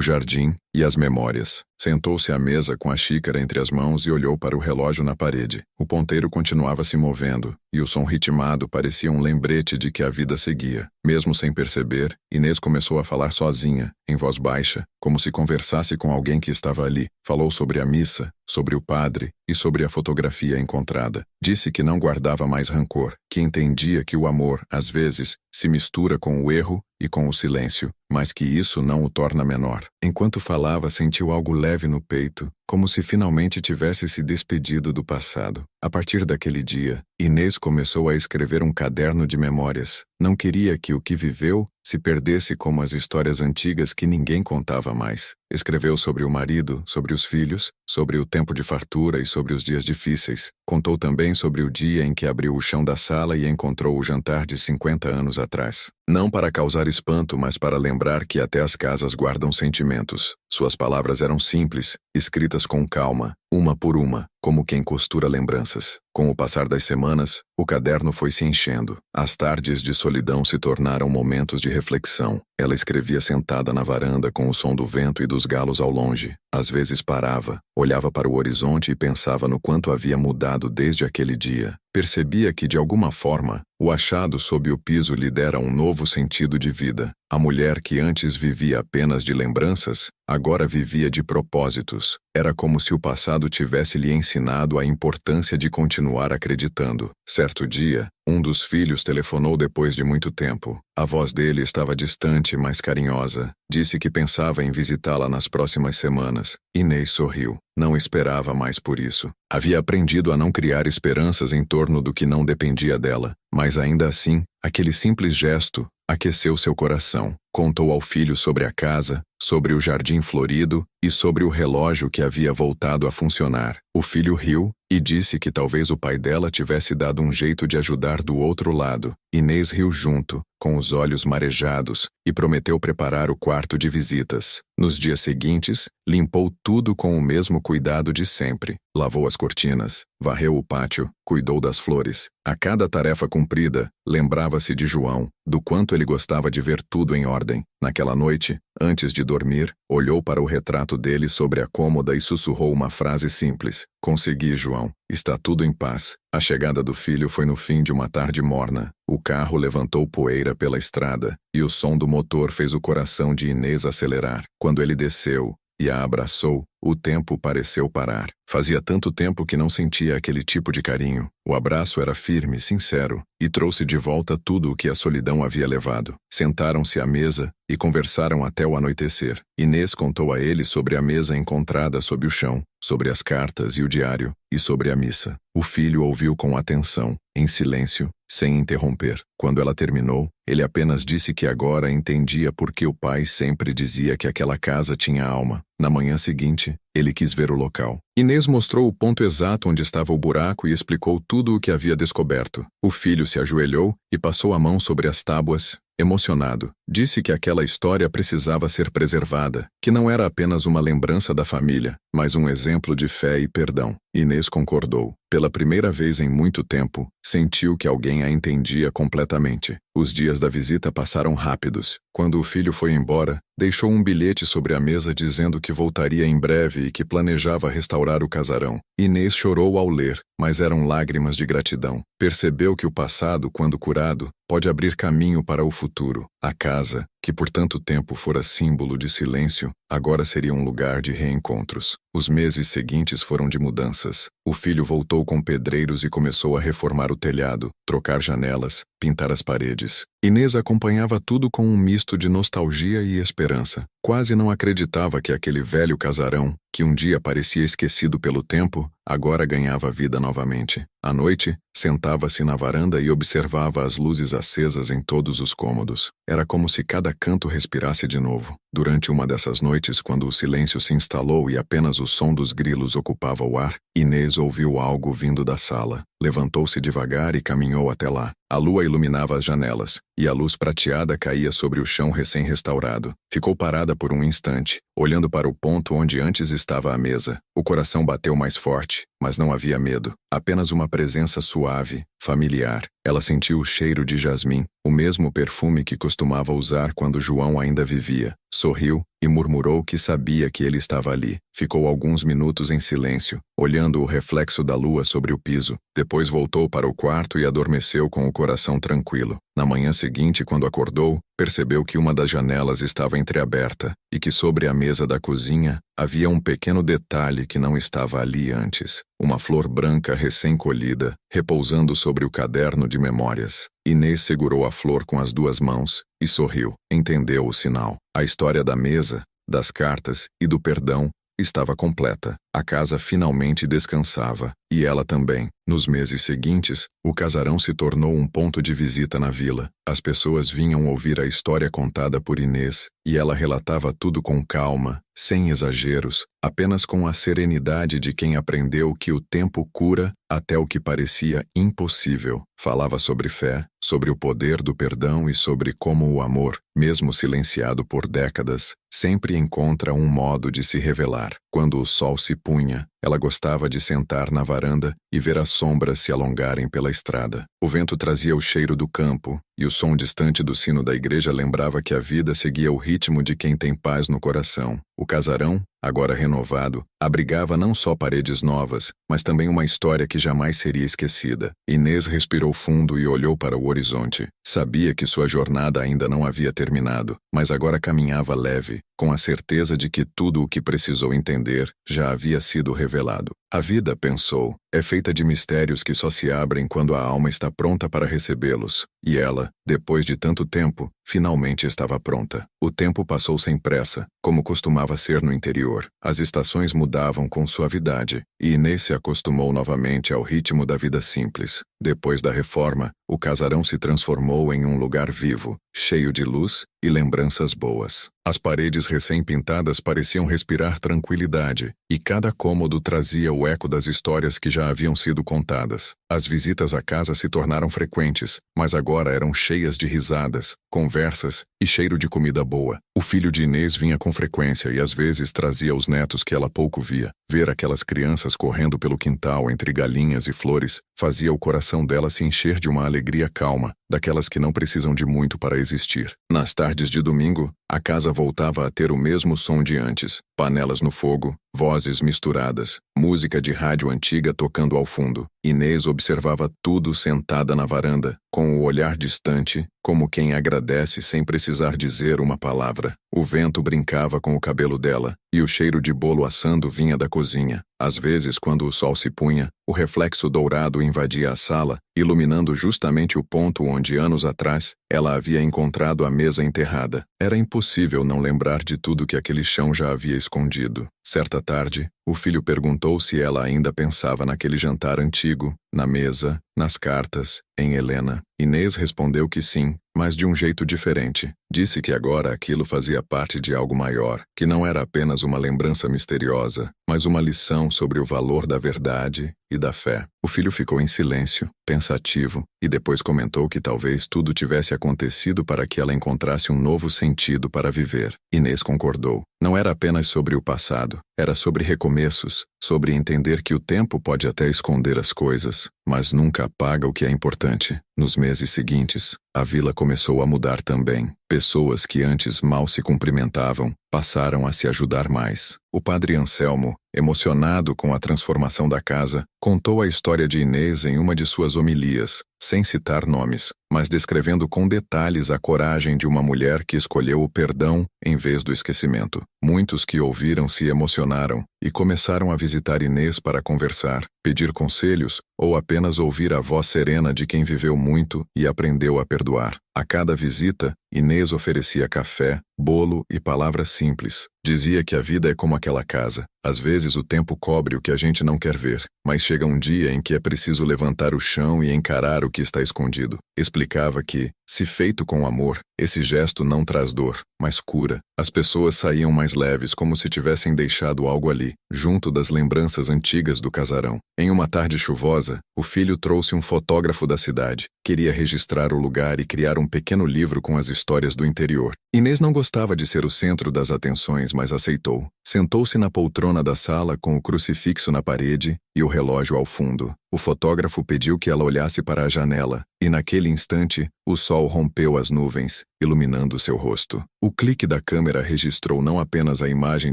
[SPEAKER 1] jardim e as memórias. Sentou-se à mesa com a xícara entre as mãos e olhou para o relógio na parede. O ponteiro continuava se movendo, e o som ritmado parecia um lembrete de que a vida seguia. Mesmo sem perceber, Inês começou a falar sozinha, em voz baixa, como se conversasse com alguém que estava ali. Falou sobre a missa, sobre o padre e sobre a fotografia encontrada. Disse que não guardava mais rancor, que entendia que o amor, às vezes, se mistura com o erro e com o silêncio, mas que isso não o torna menor. Enquanto falava, sentiu algo leve no peito, como se finalmente tivesse se despedido do passado. A partir daquele dia, Inês começou a escrever um caderno de memórias. Não queria que o que viveu se perdesse como as histórias antigas que ninguém contava mais. Escreveu sobre o marido, sobre os filhos, sobre o tempo de fartura e sobre os dias difíceis. Contou também sobre o dia em que abriu o chão da sala e encontrou o jantar de 50 anos atrás. Não para causar espanto, mas para lembrar que até as casas guardam sentimentos. Suas palavras eram simples, escritas com calma, uma por uma, como quem costura lembranças. Com o passar das semanas, o caderno foi se enchendo. As tardes de solidão se tornaram momentos de reflexão. Ela escrevia sentada na varanda com o som do vento e dos galos ao longe. Às vezes parava, olhava para o horizonte e pensava no quanto havia mudado desde aquele dia. Percebia que, de alguma forma, o achado sob o piso lhe dera um novo sentido de vida. A mulher que antes vivia apenas de lembranças, agora vivia de propósitos. Era como se o passado tivesse lhe ensinado a importância de continuar acreditando. Certo dia, um dos filhos telefonou depois de muito tempo. A voz dele estava distante, mas carinhosa. Disse que pensava em visitá-la nas próximas semanas. Inês sorriu. Não esperava mais por isso. Havia aprendido a não criar esperanças em torno do que não dependia dela. Mas ainda assim, aquele simples gesto aqueceu seu coração. Contou ao filho sobre a casa, sobre o jardim florido e sobre o relógio que havia voltado a funcionar. O filho riu e disse que talvez o pai dela tivesse dado um jeito de ajudar do outro lado. Inês riu junto, com os olhos marejados, e prometeu preparar o quarto de visitas. Nos dias seguintes, limpou tudo com o mesmo cuidado de sempre. Lavou as cortinas, varreu o pátio, cuidou das flores. A cada tarefa cumprida, lembrava-se de João, do quanto ele gostava de ver tudo em ordem. Naquela noite, antes de dormir, olhou para o retrato dele sobre a cômoda e sussurrou uma frase simples. Consegui, João. Está tudo em paz. A chegada do filho foi no fim de uma tarde morna. O carro levantou poeira pela estrada, e o som do motor fez o coração de Inês acelerar. Quando ele desceu e a abraçou, o tempo pareceu parar. Fazia tanto tempo que não sentia aquele tipo de carinho. O abraço era firme, sincero, e trouxe de volta tudo o que a solidão havia levado. Sentaram-se à mesa e conversaram até o anoitecer. Inês contou a ele sobre a mesa encontrada sob o chão, sobre as cartas e o diário, e sobre a missa. O filho ouviu com atenção, em silêncio, sem interromper. Quando ela terminou, ele apenas disse que agora entendia por que o pai sempre dizia que aquela casa tinha alma. Na manhã seguinte, ele quis ver o local. Inês mostrou o ponto exato onde estava o buraco e explicou tudo o que havia descoberto. O filho se ajoelhou e passou a mão sobre as tábuas, emocionado. Disse que aquela história precisava ser preservada, que não era apenas uma lembrança da família, mas um exemplo de fé e perdão. Inês concordou. Pela primeira vez em muito tempo, sentiu que alguém a entendia completamente. Os dias da visita passaram rápidos. Quando o filho foi embora, deixou um bilhete sobre a mesa dizendo que voltaria em breve e que planejava restaurar o casarão. Inês chorou ao ler, mas eram lágrimas de gratidão. Percebeu que o passado, quando curado, pode abrir caminho para o futuro. A casa, que por tanto tempo fora símbolo de silêncio, agora seria um lugar de reencontros. Os meses seguintes foram de mudanças. O filho voltou com pedreiros e começou a reformar o telhado, trocar janelas, pintar as paredes. Inês acompanhava tudo com um misto de nostalgia e esperança. Quase não acreditava que aquele velho casarão, que um dia parecia esquecido pelo tempo, agora ganhava vida novamente. À noite, sentava-se na varanda e observava as luzes acesas em todos os cômodos. Era como se cada canto respirasse de novo. Durante uma dessas noites, quando o silêncio se instalou e apenas o som dos grilos ocupava o ar, Inês ouviu algo vindo da sala. Levantou-se devagar e caminhou até lá. A lua iluminava as janelas, e a luz prateada caía sobre o chão recém-restaurado. Ficou parada por um instante, olhando para o ponto onde antes estava a mesa. O coração bateu mais forte, mas não havia medo. Apenas uma presença suave, familiar. Ela sentiu o cheiro de jasmim, o mesmo perfume que costumava usar quando João ainda vivia. Sorriu e murmurou que sabia que ele estava ali. Ficou alguns minutos em silêncio, olhando o reflexo da lua sobre o piso. Depois voltou para o quarto e adormeceu com o coração tranquilo. Na manhã seguinte, quando acordou, percebeu que uma das janelas estava entreaberta e que sobre a mesa da cozinha havia um pequeno detalhe que não estava ali antes. Uma flor branca recém-colhida, repousando sobre o caderno de memórias. Inês segurou a flor com as duas mãos e sorriu. Entendeu o sinal. A história da mesa, das cartas e do perdão estava completa. A casa finalmente descansava, e ela também. Nos meses seguintes, o casarão se tornou um ponto de visita na vila. As pessoas vinham ouvir a história contada por Inês, e ela relatava tudo com calma, sem exageros, apenas com a serenidade de quem aprendeu que o tempo cura até o que parecia impossível. Falava sobre fé, sobre o poder do perdão e sobre como o amor, mesmo silenciado por décadas, sempre encontra um modo de se revelar. Quando o sol se punha, ela gostava de sentar na varanda e ver as sombras se alongarem pela estrada. O vento trazia o cheiro do campo, e o som distante do sino da igreja lembrava que a vida seguia o ritmo de quem tem paz no coração. O casarão, agora renovado, abrigava não só paredes novas, mas também uma história que jamais seria esquecida. Inês respirou fundo e olhou para o horizonte. Sabia que sua jornada ainda não havia terminado, mas agora caminhava leve, com a certeza de que tudo o que precisou entender já havia sido revelado. A vida, pensou, é feita de mistérios que só se abrem quando a alma está pronta para recebê-los. E ela, depois de tanto tempo, finalmente estava pronta. O tempo passou sem pressa, como costumava ser no interior. As estações mudavam com suavidade, e Inês se acostumou novamente ao ritmo da vida simples. Depois da reforma, o casarão se transformou em um lugar vivo, cheio de luz e lembranças boas. As paredes recém-pintadas pareciam respirar tranquilidade, e cada cômodo trazia o eco das histórias que já haviam sido contadas. As visitas à casa se tornaram frequentes, mas agora eram cheias de risadas, conversas e cheiro de comida boa. O filho de Inês vinha com frequência e às vezes trazia os netos que ela pouco via. Ver aquelas crianças correndo pelo quintal entre galinhas e flores fazia o coração dela se encher de uma alegria calma, daquelas que não precisam de muito para existir. Nas tardes de domingo, a casa voltava a ter o mesmo som de antes. Panelas no fogo, vozes misturadas, música de rádio antiga tocando ao fundo. Inês observava tudo sentada na varanda, com o olhar distante, como quem agradece sem precisar dizer uma palavra. O vento brincava com o cabelo dela, e o cheiro de bolo assando vinha da cozinha. Às vezes, quando o sol se punha, o reflexo dourado invadia a sala, iluminando justamente o ponto onde anos atrás ela havia encontrado a mesa enterrada. Era impossível não lembrar de tudo que aquele chão já havia escondido. Certa tarde, o filho perguntou se ela ainda pensava naquele jantar antigo, na mesa, nas cartas, em Helena. Inês respondeu que sim, mas de um jeito diferente. Disse que agora aquilo fazia parte de algo maior, que não era apenas uma lembrança misteriosa, mas uma lição sobre o valor da verdade e da fé. O filho ficou em silêncio, pensativo, e depois comentou que talvez tudo tivesse acontecido para que ela encontrasse um novo sentido para viver. Inês concordou. Não era apenas sobre o passado, era sobre recomeços, sobre entender que o tempo pode até esconder as coisas, mas nunca apaga o que é importante. Nos meses seguintes, a vila começou a mudar também. Pessoas que antes mal se cumprimentavam passaram a se ajudar mais. O padre Anselmo, emocionado com a transformação da casa, contou a história de Inês em uma de suas homilias. sem citar nomes, mas descrevendo com detalhes a coragem de uma mulher que escolheu o perdão em vez do esquecimento. Muitos que ouviram se emocionaram e começaram a visitar Inês para conversar, pedir conselhos ou apenas ouvir a voz serena de quem viveu muito e aprendeu a perdoar. A cada visita, Inês oferecia café, bolo e palavras simples. Dizia que a vida é como aquela casa. Às vezes o tempo cobre o que a gente não quer ver, mas chega um dia em que é preciso levantar o chão e encarar o que está escondido. Explicava que, se feito com amor, esse gesto não traz dor, mas cura. As pessoas saíam mais leves, como se tivessem deixado algo ali, junto das lembranças antigas do casarão. Em uma tarde chuvosa, o filho trouxe um fotógrafo da cidade. Queria registrar o lugar e criar um pequeno livro com as histórias do interior. Inês não gostava de ser o centro das atenções, mas aceitou. Sentou-se na poltrona da sala com o crucifixo na parede e o relógio ao fundo. O fotógrafo pediu que ela olhasse para a janela, e naquele instante, o sol rompeu as nuvens, iluminando seu rosto. O clique da câmera registrou não apenas a imagem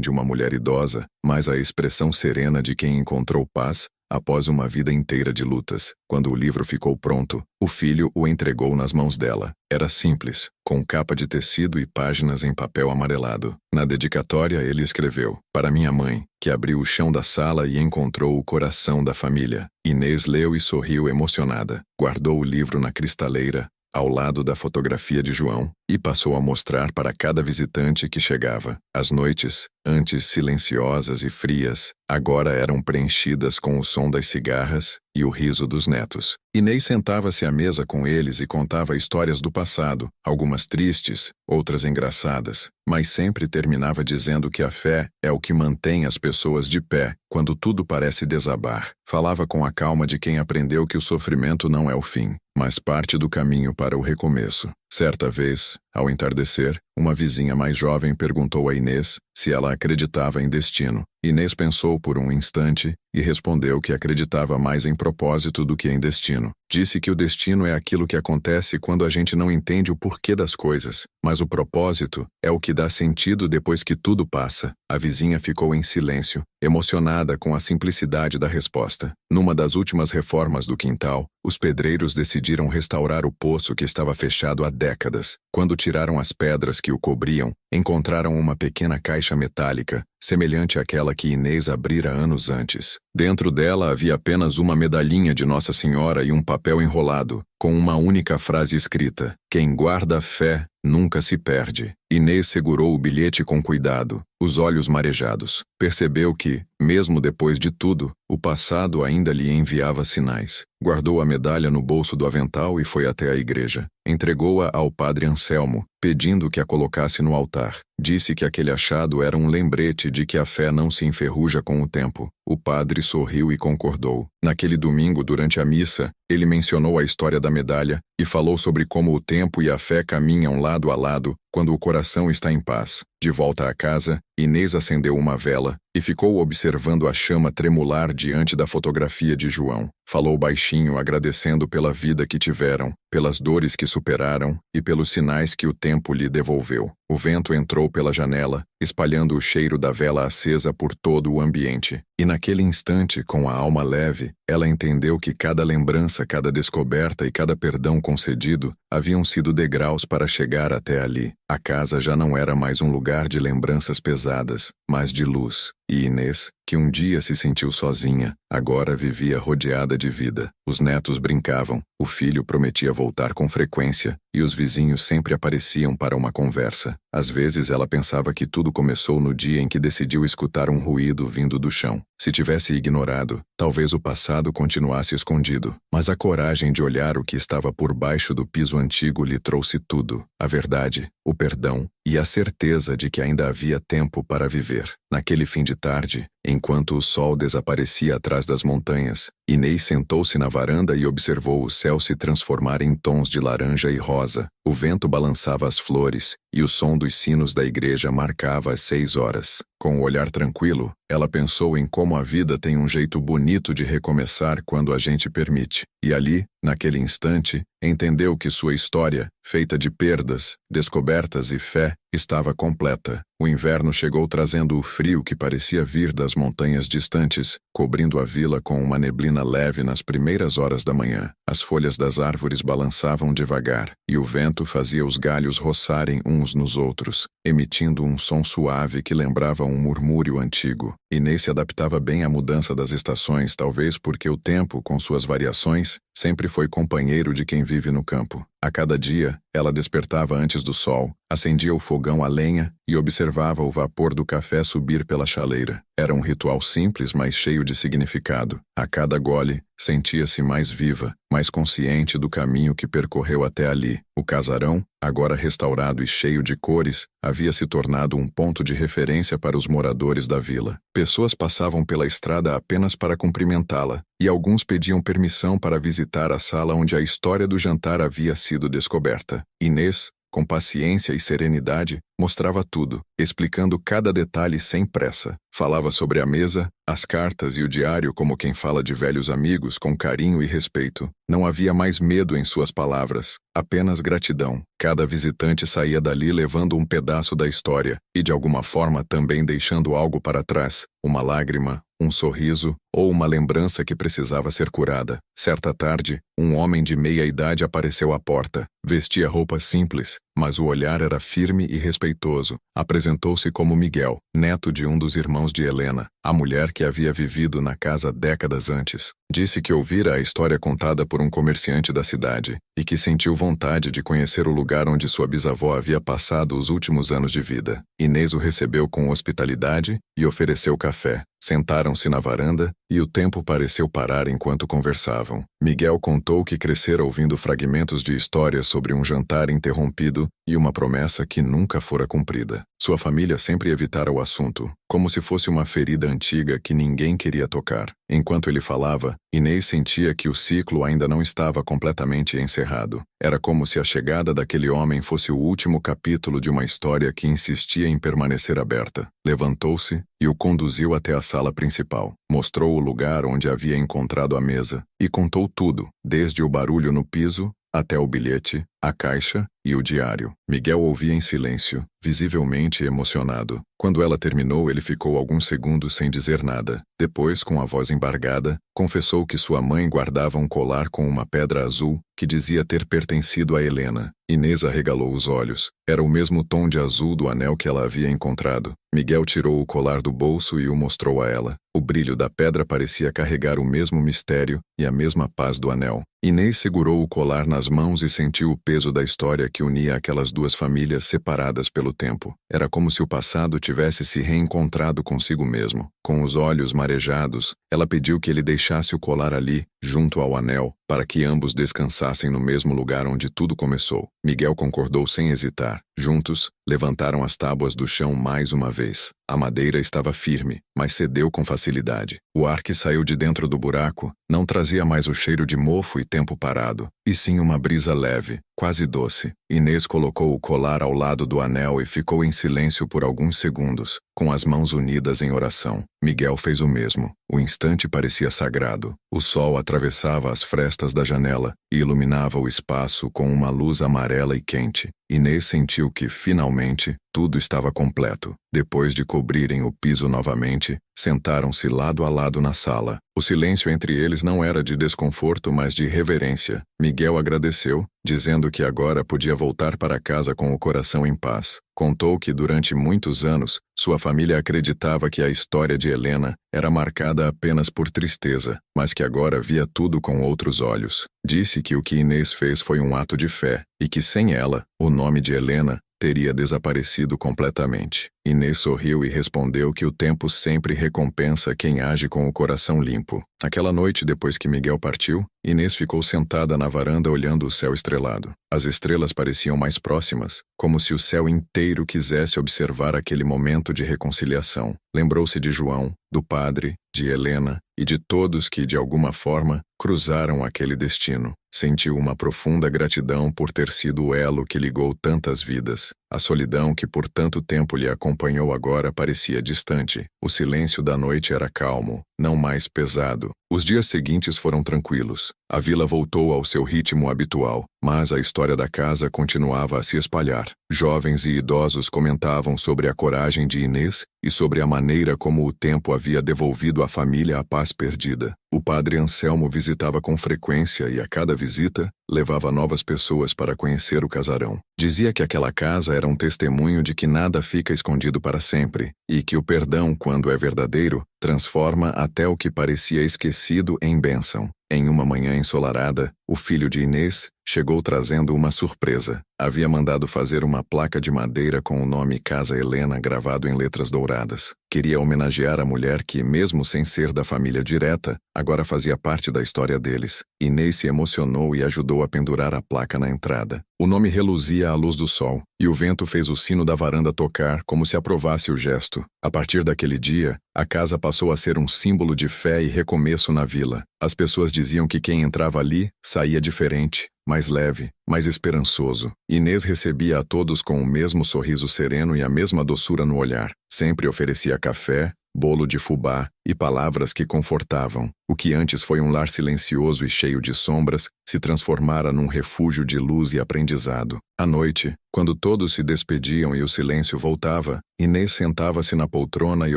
[SPEAKER 1] de uma mulher idosa, mas a expressão serena de quem encontrou paz após uma vida inteira de lutas. Quando o livro ficou pronto, o filho o entregou nas mãos dela. Era simples, com capa de tecido e páginas em papel amarelado. Na dedicatória, ele escreveu: "Para minha mãe, que abriu o chão da sala e encontrou o coração da família." Inês leu e sorriu emocionada. Guardou o livro na cristaleira, ao lado da fotografia de João, e passou a mostrar para cada visitante que chegava. As noites, antes silenciosas e frias, agora eram preenchidas com o som das cigarras e o riso dos netos. Inês sentava-se à mesa com eles e contava histórias do passado, algumas tristes, outras engraçadas, mas sempre terminava dizendo que a fé é o que mantém as pessoas de pé quando tudo parece desabar. Falava com a calma de quem aprendeu que o sofrimento não é o fim, mas parte do caminho para o recomeço. Certa vez, ao entardecer, uma vizinha mais jovem perguntou a Inês se ela acreditava em destino. Inês pensou por um instante e respondeu que acreditava mais em propósito do que em destino. Disse que o destino é aquilo que acontece quando a gente não entende o porquê das coisas, mas o propósito é o que dá sentido depois que tudo passa. A vizinha ficou em silêncio, emocionada com a simplicidade da resposta. Numa das últimas reformas do quintal, os pedreiros decidiram restaurar o poço que estava fechado há décadas. Quando tiraram as pedras que o cobriam, encontraram uma pequena caixa metálica, semelhante àquela que Inês abrira anos antes. Dentro dela havia apenas uma medalhinha de Nossa Senhora e um papel enrolado, com uma única frase escrita: "Quem guarda a fé nunca se perde." Inês segurou o bilhete com cuidado, os olhos marejados. Percebeu que, mesmo depois de tudo, o passado ainda lhe enviava sinais. Guardou a medalha no bolso do avental e foi até a igreja. Entregou-a ao padre Anselmo, pedindo que a colocasse no altar. Disse que aquele achado era um lembrete de que a fé não se enferruja com o tempo. O padre sorriu e concordou. Naquele domingo, durante a missa, ele mencionou a história da medalha e falou sobre como o tempo e a fé caminham lado a lado quando o coração está em paz. De volta à casa, Inês acendeu uma vela e ficou observando a chama tremular diante da fotografia de João. Falou baixinho, agradecendo pela vida que tiveram, pelas dores que superaram e pelos sinais que o tempo lhe devolveu. O vento entrou pela janela, espalhando o cheiro da vela acesa por todo o ambiente. E naquele instante, com a alma leve, ela entendeu que cada lembrança, cada descoberta e cada perdão concedido haviam sido degraus para chegar até ali. A casa já não era mais um lugar de lembranças pesadas, mas de luz. E Inês, que um dia se sentiu sozinha, agora vivia rodeada de vida. Os netos brincavam, o filho prometia voltar com frequência, e os vizinhos sempre apareciam para uma conversa. Às vezes ela pensava que tudo começou no dia em que decidiu escutar um ruído vindo do chão. Se tivesse ignorado, talvez o passado continuasse escondido. Mas a coragem de olhar o que estava por baixo do piso antigo lhe trouxe tudo: a verdade, o perdão e a certeza de que ainda havia tempo para viver. Naquele fim de tarde, enquanto o sol desaparecia atrás das montanhas, Inês sentou-se na varanda e observou o céu se transformar em tons de laranja e rosa. O vento balançava as flores e o som dos sinos da igreja marcava as 6 horas. Com o olhar tranquilo, ela pensou em como a vida tem um jeito bonito de recomeçar quando a gente permite. E ali, naquele instante, entendeu que sua história, feita de perdas, descobertas e fé, estava completa. O inverno chegou trazendo o frio que parecia vir das as montanhas distantes, cobrindo a vila com uma neblina leve nas primeiras horas da manhã. As folhas das árvores balançavam devagar, e o vento fazia os galhos roçarem uns nos outros, emitindo um som suave que lembrava um murmúrio antigo. Inês se adaptava bem à mudança das estações, talvez porque o tempo, com suas variações, sempre foi companheiro de quem vive no campo. A cada dia, ela despertava antes do sol, acendia o fogão a lenha e observava o vapor do café subir pela chaleira. Era um ritual simples, mas cheio de significado. A cada gole, sentia-se mais viva, mais consciente do caminho que percorreu até ali. O casarão, agora restaurado e cheio de cores, havia se tornado um ponto de referência para os moradores da vila. Pessoas passavam pela estrada apenas para cumprimentá-la, e alguns pediam permissão para visitar a sala onde a história do jantar havia sido descoberta. Inês, com paciência e serenidade, mostrava tudo, explicando cada detalhe sem pressa. Falava sobre a mesa, as cartas e o diário como quem fala de velhos amigos, com carinho e respeito. Não havia mais medo em suas palavras, apenas gratidão. Cada visitante saía dali levando um pedaço da história, e de alguma forma também deixando algo para trás, uma lágrima, um sorriso ou uma lembrança que precisava ser curada. Certa tarde, um homem de meia idade apareceu à porta. Vestia roupas simples, mas o olhar era firme e respeitoso. Apresentou-se como Miguel, neto de um dos irmãos de Helena, a mulher que havia vivido na casa décadas antes. Disse que ouvira a história contada por um comerciante da cidade e que sentiu vontade de conhecer o lugar onde sua bisavó havia passado os últimos anos de vida. Inês o recebeu com hospitalidade e ofereceu café. Sentaram-se na varanda e o tempo pareceu parar enquanto conversavam. Miguel contou que crescera ouvindo fragmentos de histórias sobre um jantar interrompido e uma promessa que nunca fora cumprida. Sua família sempre evitara o assunto, como se fosse uma ferida antiga que ninguém queria tocar. Enquanto ele falava, Inês sentia que o ciclo ainda não estava completamente encerrado. Era como se a chegada daquele homem fosse o último capítulo de uma história que insistia em permanecer aberta. Levantou-se e o conduziu até a sala principal. Mostrou o lugar onde havia encontrado a mesa e contou tudo, desde o barulho no piso até o bilhete, a caixa e o diário. Miguel ouvia em silêncio, visivelmente emocionado. Quando ela terminou, ele ficou alguns segundos sem dizer nada. Depois, com a voz embargada, confessou que sua mãe guardava um colar com uma pedra azul que dizia ter pertencido a Helena. Inês arregalou os olhos. Era o mesmo tom de azul do anel que ela havia encontrado. Miguel tirou o colar do bolso e o mostrou a ela. O brilho da pedra parecia carregar o mesmo mistério e a mesma paz do anel. Inês segurou o colar nas mãos e sentiu o peso da história que unia aquelas duas famílias separadas pelo tempo. Era como se o passado tivesse se reencontrado consigo mesmo. Com os olhos marejados, ela pediu que ele deixasse o colar ali, junto ao anel, para que ambos descansassem no mesmo lugar onde tudo começou. Miguel concordou sem hesitar. Juntos, levantaram as tábuas do chão mais uma vez. A madeira estava firme, mas cedeu com facilidade. O ar que saiu de dentro do buraco não trazia mais o cheiro de mofo e tempo parado, e sim uma brisa leve, quase doce. Inês colocou o colar ao lado do anel e ficou em silêncio por alguns segundos, com as mãos unidas em oração. Miguel fez o mesmo. O instante parecia sagrado. O sol atravessava as frestas da janela e iluminava o espaço com uma luz amarela e quente. Inês sentiu que, finalmente, tudo estava completo. Depois de cobrirem o piso novamente, sentaram-se lado a lado na sala. O silêncio entre eles não era de desconforto, mas de reverência. Miguel agradeceu, dizendo que agora podia voltar para casa com o coração em paz. Contou que durante muitos anos, sua família acreditava que a história de Helena era marcada apenas por tristeza, mas que agora via tudo com outros olhos. Disse que o que Inês fez foi um ato de fé, e que sem ela, o nome de Helena teria desaparecido completamente. Inês sorriu e respondeu que o tempo sempre recompensa quem age com o coração limpo. Aquela noite, depois que Miguel partiu, Inês ficou sentada na varanda olhando o céu estrelado. As estrelas pareciam mais próximas, como se o céu inteiro quisesse observar aquele momento de reconciliação. Lembrou-se de João, do padre, de Helena e de todos que, de alguma forma, cruzaram aquele destino. Sentiu uma profunda gratidão por ter sido o elo que ligou tantas vidas. A solidão que por tanto tempo lhe acompanhou agora parecia distante. O silêncio da noite era calmo, não mais pesado. Os dias seguintes foram tranquilos. A vila voltou ao seu ritmo habitual, mas a história da casa continuava a se espalhar. Jovens e idosos comentavam sobre a coragem de Inês e sobre a maneira como o tempo havia devolvido à família a paz perdida. O padre Anselmo visitava com frequência e a cada visita levava novas pessoas para conhecer o casarão. Dizia que aquela casa era um testemunho de que nada fica escondido para sempre e que o perdão, quando é verdadeiro, transforma até o que parecia esquecido em bênção. Em uma manhã ensolarada, o filho de Inês chegou trazendo uma surpresa. Havia mandado fazer uma placa de madeira com o nome Casa Helena gravado em letras douradas. Queria homenagear a mulher que, mesmo sem ser da família direta, agora fazia parte da história deles. Inês se emocionou e ajudou a pendurar a placa na entrada. O nome reluzia à luz do sol, e o vento fez o sino da varanda tocar como se aprovasse o gesto. A partir daquele dia, a casa passou a ser um símbolo de fé e recomeço na vila. As pessoas diziam que quem entrava ali saía diferente, mais leve, mais esperançoso. Inês recebia a todos com o mesmo sorriso sereno e a mesma doçura no olhar. Sempre oferecia café, bolo de fubá e palavras que confortavam. O que antes foi um lar silencioso e cheio de sombras, se transformara num refúgio de luz e aprendizado. À noite, quando todos se despediam e o silêncio voltava, Inês sentava-se na poltrona e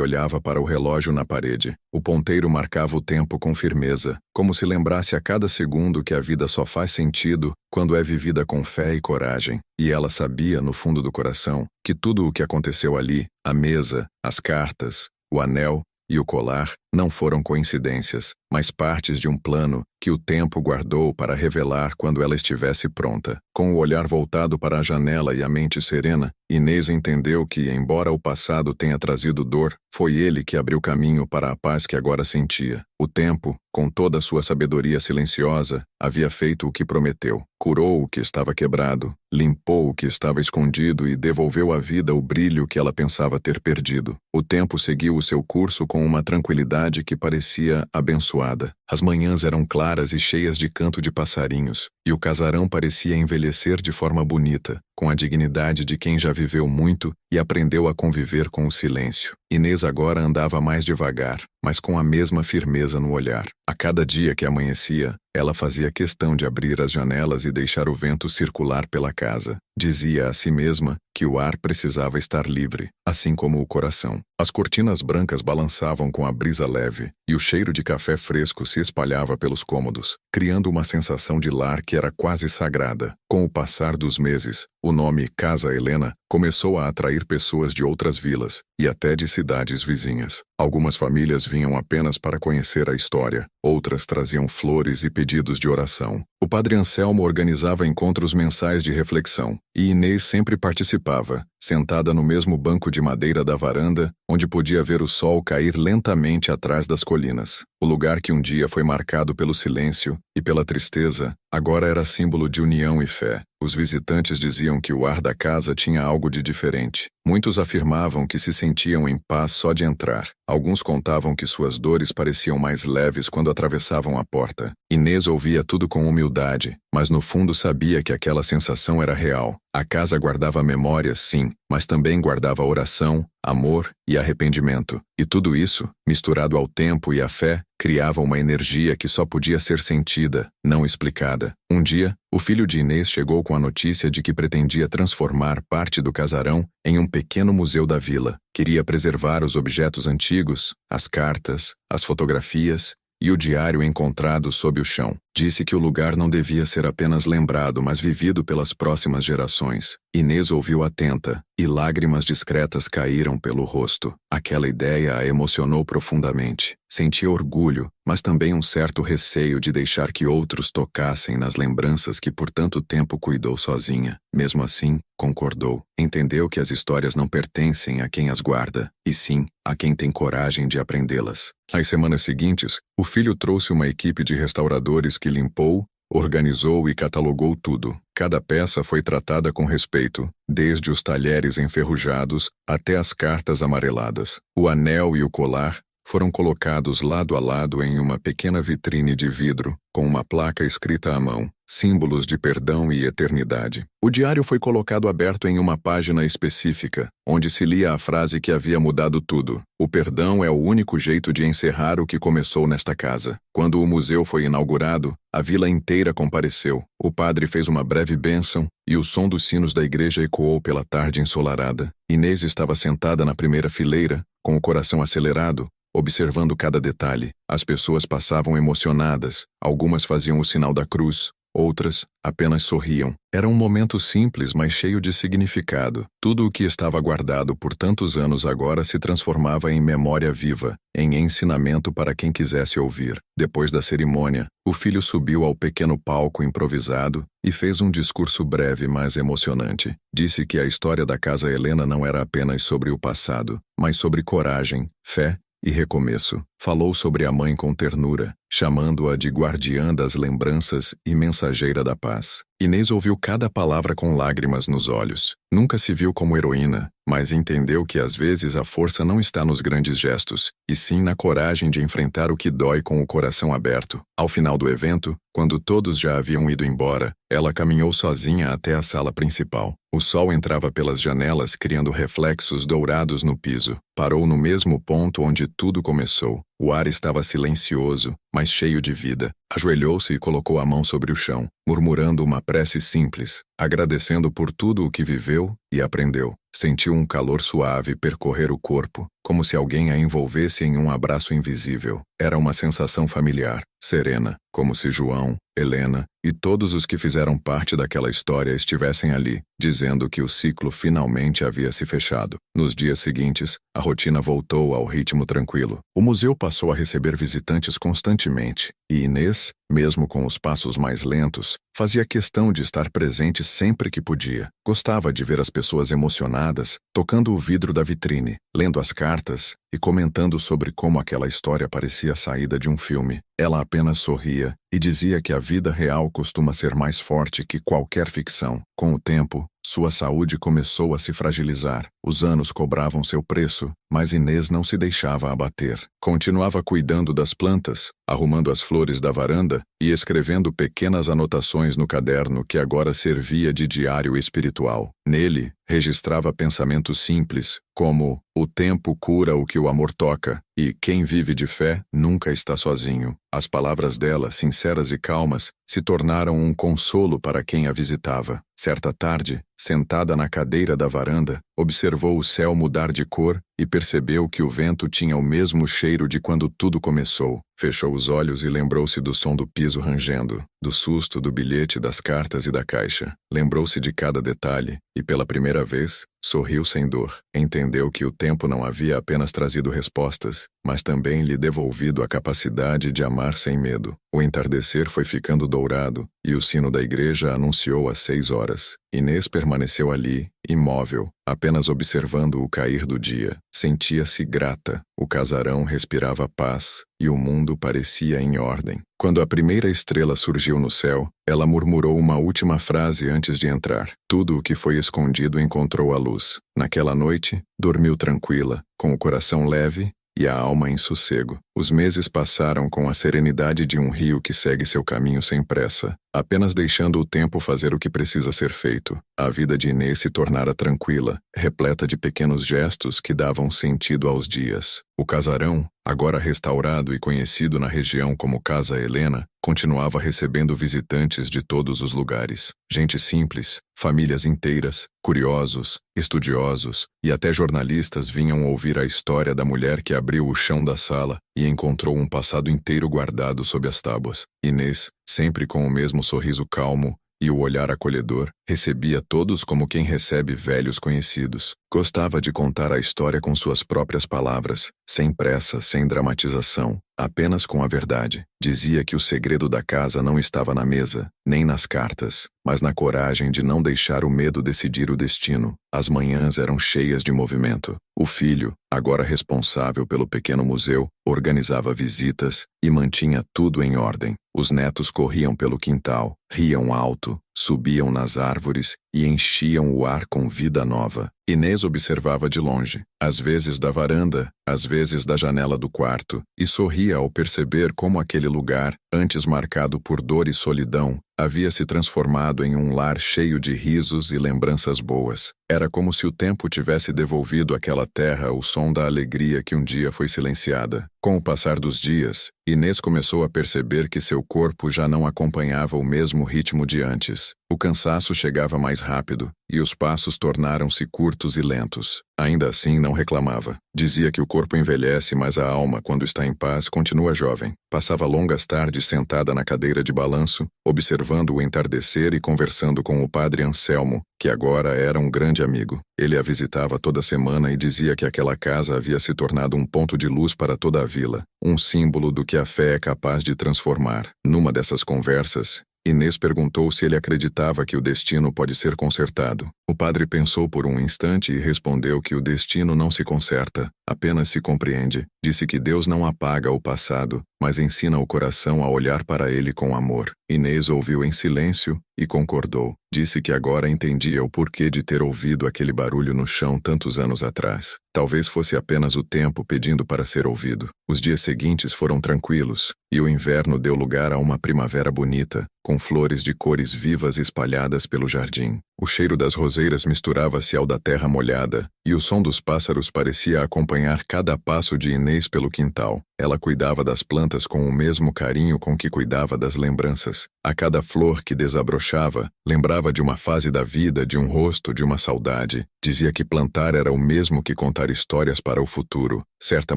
[SPEAKER 1] olhava para o relógio na parede. O ponteiro marcava o tempo com firmeza, como se lembrasse a cada segundo que a vida só faz sentido quando é vivida com fé e coragem. E ela sabia, no fundo do coração, que tudo o que aconteceu ali, a mesa, as cartas, o anel e o colar, não foram coincidências, mas partes de um plano que o tempo guardou para revelar quando ela estivesse pronta. Com o olhar voltado para a janela e a mente serena, Inês entendeu que, embora o passado tenha trazido dor, foi ele que abriu caminho para a paz que agora sentia. O tempo, com toda a sua sabedoria silenciosa, havia feito o que prometeu. Curou o que estava quebrado, limpou o que estava escondido e devolveu à vida o brilho que ela pensava ter perdido. O tempo seguiu o seu curso com uma tranquilidade que parecia abençoada. As manhãs eram claras e cheias de canto de passarinhos, e o casarão parecia envelhecer de forma bonita, com a dignidade de quem já viveu muito e aprendeu a conviver com o silêncio. Inês agora andava mais devagar, mas com a mesma firmeza no olhar. A cada dia que amanhecia, ela fazia questão de abrir as janelas e deixar o vento circular pela casa. Dizia a si mesma que o ar precisava estar livre, assim como o coração. As cortinas brancas balançavam com a brisa leve, e o cheiro de café fresco se espalhava pelos cômodos, criando uma sensação de lar que era quase sagrada. Com o passar dos meses, o nome Casa Helena começou a atrair pessoas de outras vilas e até de cidades vizinhas. Algumas famílias vinham apenas para conhecer a história, outras traziam flores e pedidos de oração. O padre Anselmo organizava encontros mensais de reflexão, e Inês sempre participava, sentada no mesmo banco de madeira da varanda, onde podia ver o sol cair lentamente atrás das colinas. O lugar que um dia foi marcado pelo silêncio e pela tristeza, agora era símbolo de união e fé. Os visitantes diziam que o ar da casa tinha algo de diferente. Muitos afirmavam que se sentiam em paz só de entrar. Alguns contavam que suas dores pareciam mais leves quando atravessavam a porta. Inês ouvia tudo com humildade, mas no fundo sabia que aquela sensação era real. A casa guardava memórias, sim, mas também guardava oração, amor e arrependimento. E tudo isso, misturado ao tempo e à fé, criava uma energia que só podia ser sentida, não explicada. Um dia, o filho de Inês chegou com a notícia de que pretendia transformar parte do casarão em um pequeno museu da vila. Queria preservar os objetos antigos, as cartas, as fotografias e o diário encontrado sob o chão. Disse que o lugar não devia ser apenas lembrado, mas vivido pelas próximas gerações. Inês ouviu atenta, e lágrimas discretas caíram pelo rosto. Aquela ideia a emocionou profundamente. Sentia orgulho, mas também um certo receio de deixar que outros tocassem nas lembranças que por tanto tempo cuidou sozinha. Mesmo assim, concordou. Entendeu que as histórias não pertencem a quem as guarda, e sim a quem tem coragem de aprendê-las. Nas semanas seguintes, o filho trouxe uma equipe de restauradores que limpou, organizou e catalogou tudo. Cada peça foi tratada com respeito, desde os talheres enferrujados até as cartas amareladas. O anel e o colar foram colocados lado a lado em uma pequena vitrine de vidro, com uma placa escrita à mão, símbolos de perdão e eternidade. O diário foi colocado aberto em uma página específica, onde se lia a frase que havia mudado tudo: "O perdão é o único jeito de encerrar o que começou nesta casa." Quando o museu foi inaugurado, a vila inteira compareceu. O padre fez uma breve bênção, e o som dos sinos da igreja ecoou pela tarde ensolarada. Inês estava sentada na primeira fileira, com o coração acelerado, observando cada detalhe. As pessoas passavam emocionadas, algumas faziam o sinal da cruz, outras apenas sorriam. Era um momento simples, mas cheio de significado. Tudo o que estava guardado por tantos anos agora se transformava em memória viva, em ensinamento para quem quisesse ouvir. Depois da cerimônia, o filho subiu ao pequeno palco improvisado e fez um discurso breve, mas emocionante. Disse que a história da Casa Helena não era apenas sobre o passado, mas sobre coragem, fé e recomeço. Falou sobre a mãe com ternura, chamando-a de guardiã das lembranças e mensageira da paz. Inês ouviu cada palavra com lágrimas nos olhos. Nunca se viu como heroína, mas entendeu que às vezes a força não está nos grandes gestos, e sim na coragem de enfrentar o que dói com o coração aberto. Ao final do evento, quando todos já haviam ido embora, ela caminhou sozinha até a sala principal. O sol entrava pelas janelas, criando reflexos dourados no piso. Parou no mesmo ponto onde tudo começou. O ar estava silencioso, mas cheio de vida. Ajoelhou-se e colocou a mão sobre o chão, murmurando uma prece simples, agradecendo por tudo o que viveu e aprendeu. Sentiu um calor suave percorrer o corpo, como se alguém a envolvesse em um abraço invisível. Era uma sensação familiar, serena, como se João, Helena e todos os que fizeram parte daquela história estivessem ali, dizendo que o ciclo finalmente havia se fechado. Nos dias seguintes, a rotina voltou ao ritmo tranquilo. O museu passou a receber visitantes constantemente, e Inês, mesmo com os passos mais lentos, fazia questão de estar presente sempre que podia. Gostava de ver as pessoas emocionadas, tocando o vidro da vitrine, lendo as cartas e comentando sobre como aquela história parecia saída de um filme. Ela apenas sorria e dizia que a vida real costuma ser mais forte que qualquer ficção. Com o tempo, sua saúde começou a se fragilizar. Os anos cobravam seu preço, mas Inês não se deixava abater. Continuava cuidando das plantas, arrumando as flores da varanda e escrevendo pequenas anotações no caderno que agora servia de diário espiritual. Nele, registrava pensamentos simples, como "o tempo cura o que o amor toca" e "quem vive de fé nunca está sozinho". As palavras dela, sinceras e calmas, se tornaram um consolo para quem a visitava. Certa tarde, sentada na cadeira da varanda, observou o céu mudar de cor e percebeu que o vento tinha o mesmo cheiro de quando tudo começou. Fechou os olhos e lembrou-se do som do piso rangendo, do susto do bilhete, das cartas e da caixa. Lembrou-se de cada detalhe e, pela primeira vez, sorriu sem dor. Entendeu que o tempo não havia apenas trazido respostas, mas também lhe devolvido a capacidade de amar sem medo. O entardecer foi ficando dourado e o sino da igreja anunciou às 6 horas. Inês permaneceu ali, imóvel, apenas observando o cair do dia. Sentia-se grata, o casarão respirava paz e o mundo parecia em ordem. Quando a primeira estrela surgiu no céu, ela murmurou uma última frase antes de entrar. Tudo o que foi escondido encontrou a luz. Naquela noite, dormiu tranquila, com o coração leve e a alma em sossego. Os meses passaram com a serenidade de um rio que segue seu caminho sem pressa, apenas deixando o tempo fazer o que precisa ser feito. A vida de Inês se tornara tranquila, repleta de pequenos gestos que davam sentido aos dias. O casarão, agora restaurado e conhecido na região como Casa Helena, continuava recebendo visitantes de todos os lugares. Gente simples, famílias inteiras, curiosos, estudiosos e até jornalistas vinham ouvir a história da mulher que abriu o chão da sala e encontrou um passado inteiro guardado sob as tábuas. Inês, sempre com o mesmo sorriso calmo e o olhar acolhedor, recebia todos como quem recebe velhos conhecidos. Gostava de contar a história com suas próprias palavras, sem pressa, sem dramatização, apenas com a verdade. Dizia que o segredo da casa não estava na mesa, nem nas cartas, mas na coragem de não deixar o medo decidir o destino. As manhãs eram cheias de movimento. O filho, agora responsável pelo pequeno museu, organizava visitas e mantinha tudo em ordem. Os netos corriam pelo quintal, riam alto, subiam nas árvores e enchiam o ar com vida nova. Inês observava de longe, às vezes da varanda, às vezes da janela do quarto, e sorria ao perceber como aquele lugar, antes marcado por dor e solidão, havia se transformado em um lar cheio de risos e lembranças boas. Era como se o tempo tivesse devolvido àquela terra o som da alegria que um dia foi silenciada. Com o passar dos dias, Inês começou a perceber que seu corpo já não acompanhava o mesmo ritmo de antes. O cansaço chegava mais rápido, e os passos tornaram-se curtos e lentos. Ainda assim, não reclamava. Dizia que o corpo envelhece, mas a alma, quando está em paz, continua jovem. Passava longas tardes sentada na cadeira de balanço, observando o entardecer e conversando com o padre Anselmo, que agora era um grande amigo. Ele a visitava toda semana e dizia que aquela casa havia se tornado um ponto de luz para toda a vila, um símbolo do que a fé é capaz de transformar. Numa dessas conversas, Inês perguntou se ele acreditava que o destino pode ser consertado. O padre pensou por um instante e respondeu que o destino não se conserta, apenas se compreende. Disse que Deus não apaga o passado, mas ensina o coração a olhar para ele com amor. Inês ouviu em silêncio e concordou. Disse que agora entendia o porquê de ter ouvido aquele barulho no chão tantos anos atrás. Talvez fosse apenas o tempo pedindo para ser ouvido. Os dias seguintes foram tranquilos, e o inverno deu lugar a uma primavera bonita, com flores de cores vivas espalhadas pelo jardim. O cheiro das roseiras misturava-se ao da terra molhada, e o som dos pássaros parecia acompanhar cada passo de Inês pelo quintal. Ela cuidava das plantas com o mesmo carinho com que cuidava das lembranças. A cada flor que desabrochava, lembrava de uma fase da vida, de um rosto, de uma saudade. Dizia que plantar era o mesmo que contar histórias para o futuro. Certa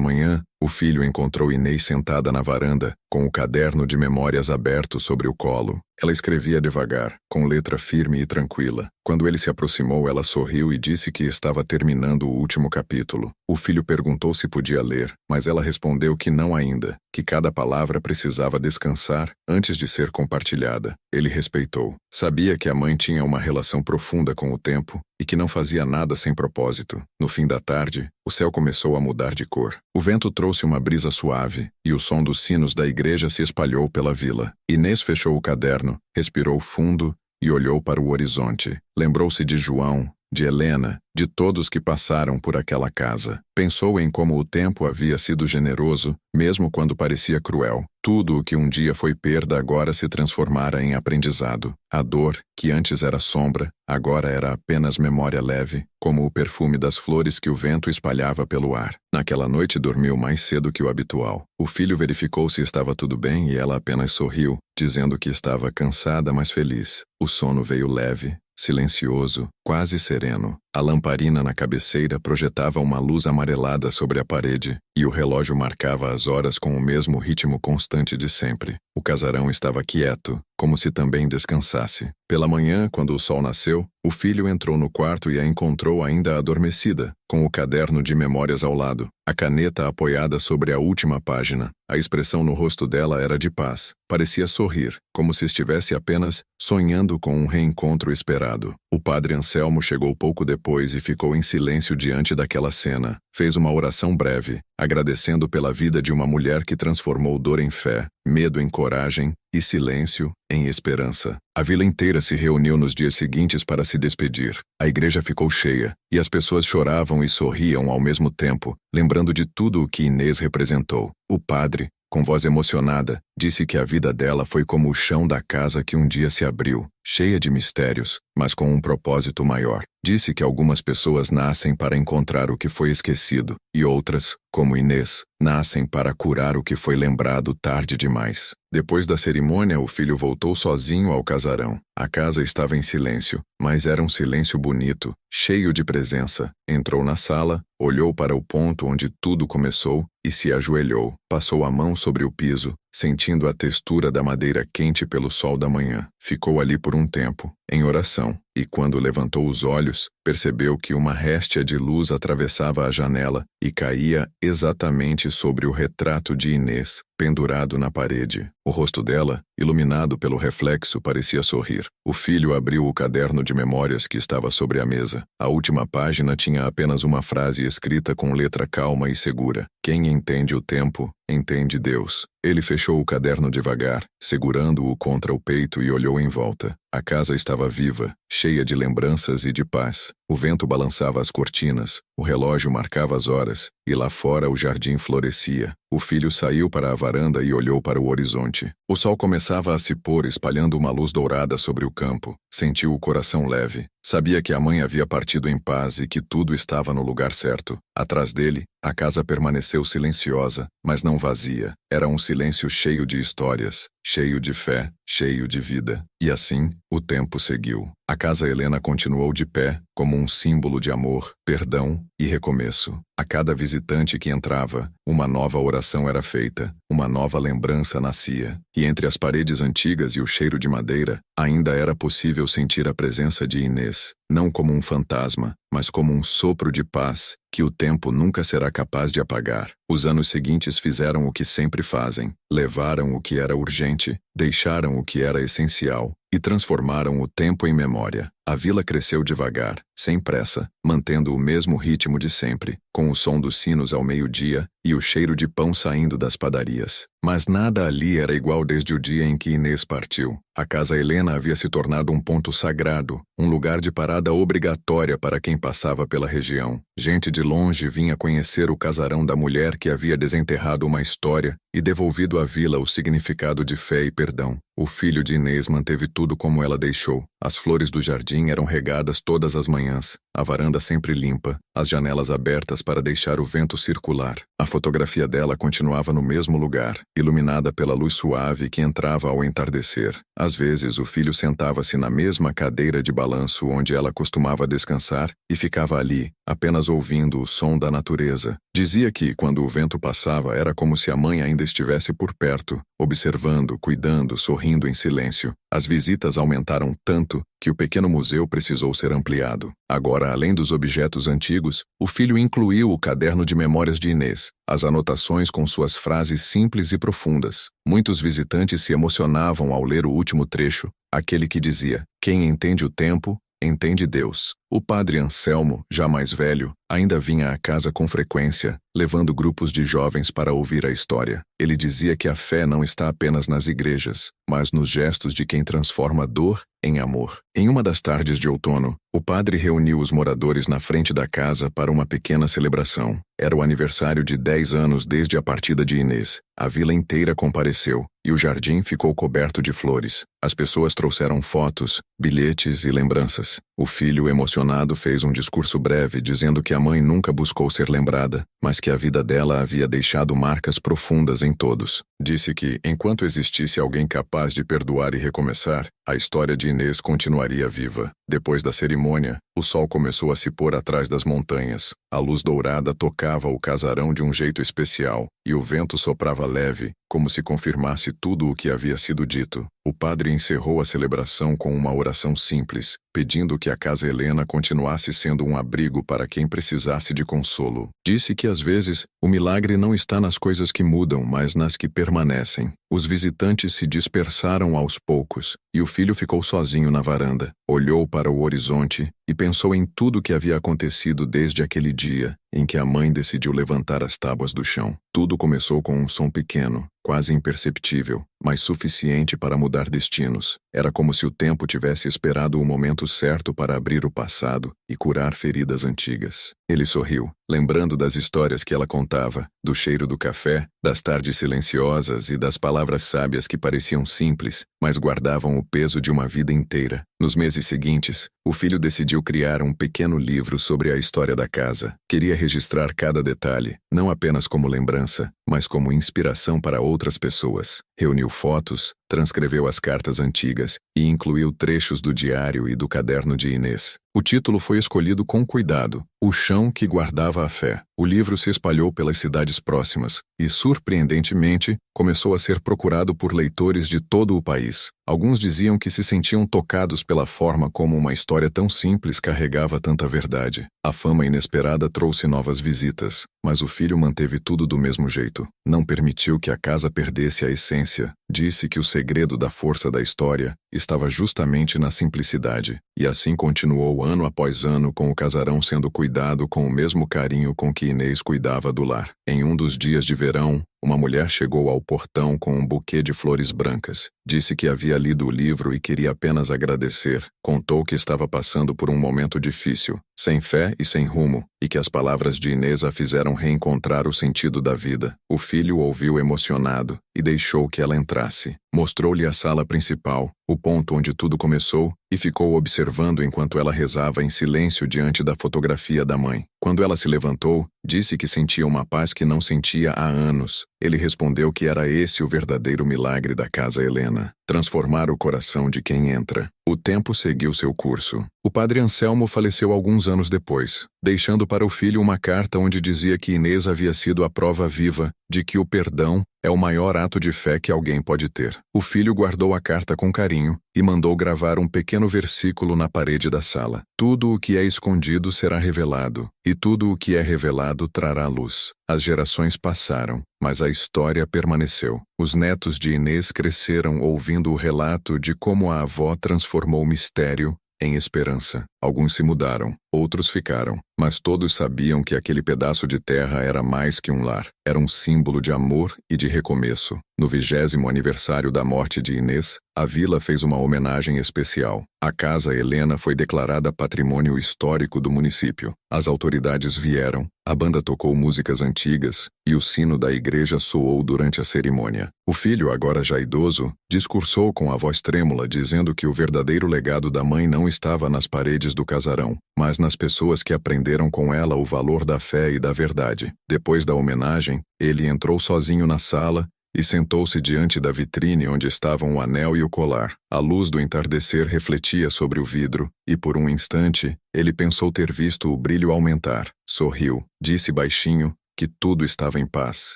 [SPEAKER 1] manhã, o filho encontrou Inês sentada na varanda, com o caderno de memórias aberto sobre o colo. Ela escrevia devagar, com letra firme e tranquila. Quando ele se aproximou, ela sorriu e disse que estava terminando o último capítulo. O filho perguntou se podia ler, mas ela respondeu que não ainda, que cada palavra precisava descansar antes de ser compartilhada. Ele respeitou. Sabia que a mãe tinha uma relação profunda com o tempo e que não fazia nada sem propósito. No fim da tarde, o céu começou a mudar de cor. O vento trouxe uma brisa suave, e o som dos sinos da igreja se espalhou pela vila. Inês fechou o caderno, respirou fundo e olhou para o horizonte. Lembrou-se de João, de Helena, de todos que passaram por aquela casa. Pensou em como o tempo havia sido generoso, mesmo quando parecia cruel. Tudo o que um dia foi perda agora se transformara em aprendizado. A dor, que antes era sombra, agora era apenas memória leve, como o perfume das flores que o vento espalhava pelo ar. Naquela noite dormiu mais cedo que o habitual. O filho verificou se estava tudo bem e ela apenas sorriu, dizendo que estava cansada, mas feliz. O sono veio leve, silencioso, quase sereno. A lamparina na cabeceira projetava uma luz amarelada sobre a parede, e o relógio marcava as horas com o mesmo ritmo constante de sempre. O casarão estava quieto, como se também descansasse. Pela manhã, quando o sol nasceu, o filho entrou no quarto e a encontrou ainda adormecida, com o caderno de memórias ao lado, a caneta apoiada sobre a última página. A expressão no rosto dela era de paz. Parecia sorrir, como se estivesse apenas sonhando com um reencontro esperado. O padre Anselmo chegou pouco depois e ficou em silêncio diante daquela cena. Fez uma oração breve, agradecendo pela vida de uma mulher que transformou dor em fé, medo em coragem e silêncio em esperança. A vila inteira se reuniu nos dias seguintes para se despedir. A igreja ficou cheia, e as pessoas choravam e sorriam ao mesmo tempo, lembrando de tudo o que Inês representou. O padre, com voz emocionada, disse que a vida dela foi como o chão da casa que um dia se abriu, cheia de mistérios, mas com um propósito maior. Disse que algumas pessoas nascem para encontrar o que foi esquecido, e outras, como Inês, nascem para curar o que foi lembrado tarde demais. Depois da cerimônia, o filho voltou sozinho ao casarão. A casa estava em silêncio, mas era um silêncio bonito, cheio de presença. Entrou na sala, olhou para o ponto onde tudo começou e se ajoelhou. Passou a mão sobre o piso, sentindo a textura da madeira quente pelo sol da manhã. Ficou ali por um tempo, em oração, e quando levantou os olhos, percebeu que uma réstia de luz atravessava a janela e caía exatamente sobre o retrato de Inês, pendurado na parede. O rosto dela, iluminado pelo reflexo, parecia sorrir. O filho abriu o caderno de memórias que estava sobre a mesa. A última página tinha apenas uma frase escrita com letra calma e segura: "Quem entende o tempo, entende Deus." Ele fechou o caderno devagar, segurando-o contra o peito e olhou em volta. A casa estava viva, cheia de lembranças e de paz. O vento balançava as cortinas, o relógio marcava as horas, e lá fora o jardim florescia. O filho saiu para a varanda e olhou para o horizonte. O sol começava a se pôr, espalhando uma luz dourada sobre o campo. Sentiu o coração leve. Sabia que a mãe havia partido em paz e que tudo estava no lugar certo. Atrás dele, a casa permaneceu silenciosa, mas não vazia. Era um silêncio cheio de histórias, cheio de fé, cheio de vida. E assim, o tempo seguiu. A casa Helena continuou de pé, como um símbolo de amor, perdão e recomeço. A cada visitante que entrava, uma nova oração era feita, uma nova lembrança nascia. E entre as paredes antigas e o cheiro de madeira, ainda era possível sentir a presença de Inês, não como um fantasma, mas como um sopro de paz, que o tempo nunca será capaz de apagar. Os anos seguintes fizeram o que sempre fazem, levaram o que era urgente, deixaram o que era essencial, e transformaram o tempo em memória. A vila cresceu devagar, sem pressa, mantendo o mesmo ritmo de sempre, com o som dos sinos ao meio-dia e o cheiro de pão saindo das padarias. Mas nada ali era igual desde o dia em que Inês partiu. A casa Helena havia se tornado um ponto sagrado, um lugar de parada obrigatória para quem passava pela região. Gente de longe vinha conhecer o casarão da mulher que havia desenterrado uma história e devolvido à vila o significado de fé e perdão. O filho de Inês manteve tudo como ela deixou. As flores do jardim eram regadas todas as manhãs, a varanda sempre limpa, as janelas abertas para deixar o vento circular. A fotografia dela continuava no mesmo lugar, iluminada pela luz suave que entrava ao entardecer. Às vezes, o filho sentava-se na mesma cadeira de balanço onde ela costumava descansar e ficava ali, apenas ouvindo o som da natureza. Dizia que, quando o vento passava, era como se a mãe ainda estivesse por perto, observando, cuidando, sorrindo em silêncio. As visitas aumentaram tanto que o pequeno museu precisou ser ampliado. Agora, além dos objetos antigos, o filho incluiu o caderno de memórias de Inês, as anotações com suas frases simples e profundas. Muitos visitantes se emocionavam ao ler o último trecho, aquele que dizia: "Quem entende o tempo, entende Deus." O padre Anselmo, já mais velho, ainda vinha à casa com frequência, levando grupos de jovens para ouvir a história. Ele dizia que a fé não está apenas nas igrejas, mas nos gestos de quem transforma dor em amor. Em uma das tardes de outono, o padre reuniu os moradores na frente da casa para uma pequena celebração. Era o aniversário de 10 anos desde a partida de Inês. A vila inteira compareceu, e o jardim ficou coberto de flores. As pessoas trouxeram fotos, bilhetes e lembranças. O filho, emocionado, fez um discurso breve dizendo que a mãe nunca buscou ser lembrada, mas que a vida dela havia deixado marcas profundas em todos. Disse que, enquanto existisse alguém capaz de perdoar e recomeçar, a história de Inês continuaria viva. Depois da cerimônia, o sol começou a se pôr atrás das montanhas. A luz dourada tocava o casarão de um jeito especial, e o vento soprava leve, como se confirmasse tudo o que havia sido dito. O padre encerrou a celebração com uma oração simples, pedindo que a casa Helena continuasse sendo um abrigo para quem precisasse de consolo. Disse que, às vezes, o milagre não está nas coisas que mudam, mas nas que permanecem. Os visitantes se dispersaram aos poucos, e o filho ficou sozinho na varanda. Olhou para o horizonte e pensou em tudo o que havia acontecido desde aquele dia em que a mãe decidiu levantar as tábuas do chão. Tudo começou com um som pequeno, quase imperceptível, mas suficiente para mudar destinos. Era como se o tempo tivesse esperado o momento certo para abrir o passado e curar feridas antigas. Ele sorriu, lembrando das histórias que ela contava, do cheiro do café, das tardes silenciosas e das palavras sábias que pareciam simples, mas guardavam o peso de uma vida inteira. Nos meses seguintes, o filho decidiu criar um pequeno livro sobre a história da casa. Queria registrar cada detalhe, não apenas como lembrança, mas como inspiração para outras pessoas. Reuniu fotos, transcreveu as cartas antigas e incluiu trechos do diário e do caderno de Inês. O título foi escolhido com cuidado: O Chão que Guardava a Fé. O livro se espalhou pelas cidades próximas e, surpreendentemente, começou a ser procurado por leitores de todo o país. Alguns diziam que se sentiam tocados pela forma como uma história tão simples carregava tanta verdade. A fama inesperada trouxe novas visitas, mas o filho manteve tudo do mesmo jeito. Não permitiu que a casa perdesse a essência. Disse que o segredo da força da história estava justamente na simplicidade, e assim continuou ano após ano, com o casarão sendo cuidado com o mesmo carinho com que Inês cuidava do lar. Em um dos dias de verão, uma mulher chegou ao portão com um buquê de flores brancas. Disse que havia lido o livro e queria apenas agradecer. Contou que estava passando por um momento difícil, sem fé e sem rumo, e que as palavras de Inês a fizeram reencontrar o sentido da vida. O filho ouviu emocionado e deixou que ela entrasse. Mostrou-lhe a sala principal, o ponto onde tudo começou, e ficou observando enquanto ela rezava em silêncio diante da fotografia da mãe. Quando ela se levantou, disse que sentia uma paz que não sentia há anos. Ele respondeu que era esse o verdadeiro milagre da Casa Helena: transformar o coração de quem entra. O tempo seguiu seu curso. O padre Anselmo faleceu alguns anos depois, deixando para o filho uma carta onde dizia que Inês havia sido a prova viva de que o perdão é o maior ato de fé que alguém pode ter. O filho guardou a carta com carinho e mandou gravar um pequeno versículo na parede da sala. Tudo o que é escondido será revelado, e tudo o que é revelado trará luz. As gerações passaram, mas a história permaneceu. Os netos de Inês cresceram ouvindo o relato de como a avó transformou o mistério em esperança. Alguns se mudaram, outros ficaram, mas todos sabiam que aquele pedaço de terra era mais que um lar. Era um símbolo de amor e de recomeço. No 20º aniversário da morte de Inês, a vila fez uma homenagem especial. A Casa Helena foi declarada Patrimônio Histórico do município. As autoridades vieram, a banda tocou músicas antigas e o sino da igreja soou durante a cerimônia. O filho, agora já idoso, discursou com a voz trêmula, dizendo que o verdadeiro legado da mãe não estava nas paredes do casarão, mas nas pessoas que aprenderam com ela o valor da fé e da verdade. Depois da homenagem, ele entrou sozinho na sala e sentou-se diante da vitrine onde estavam o anel e o colar. A luz do entardecer refletia sobre o vidro, e por um instante, ele pensou ter visto o brilho aumentar. Sorriu, disse baixinho que tudo estava em paz.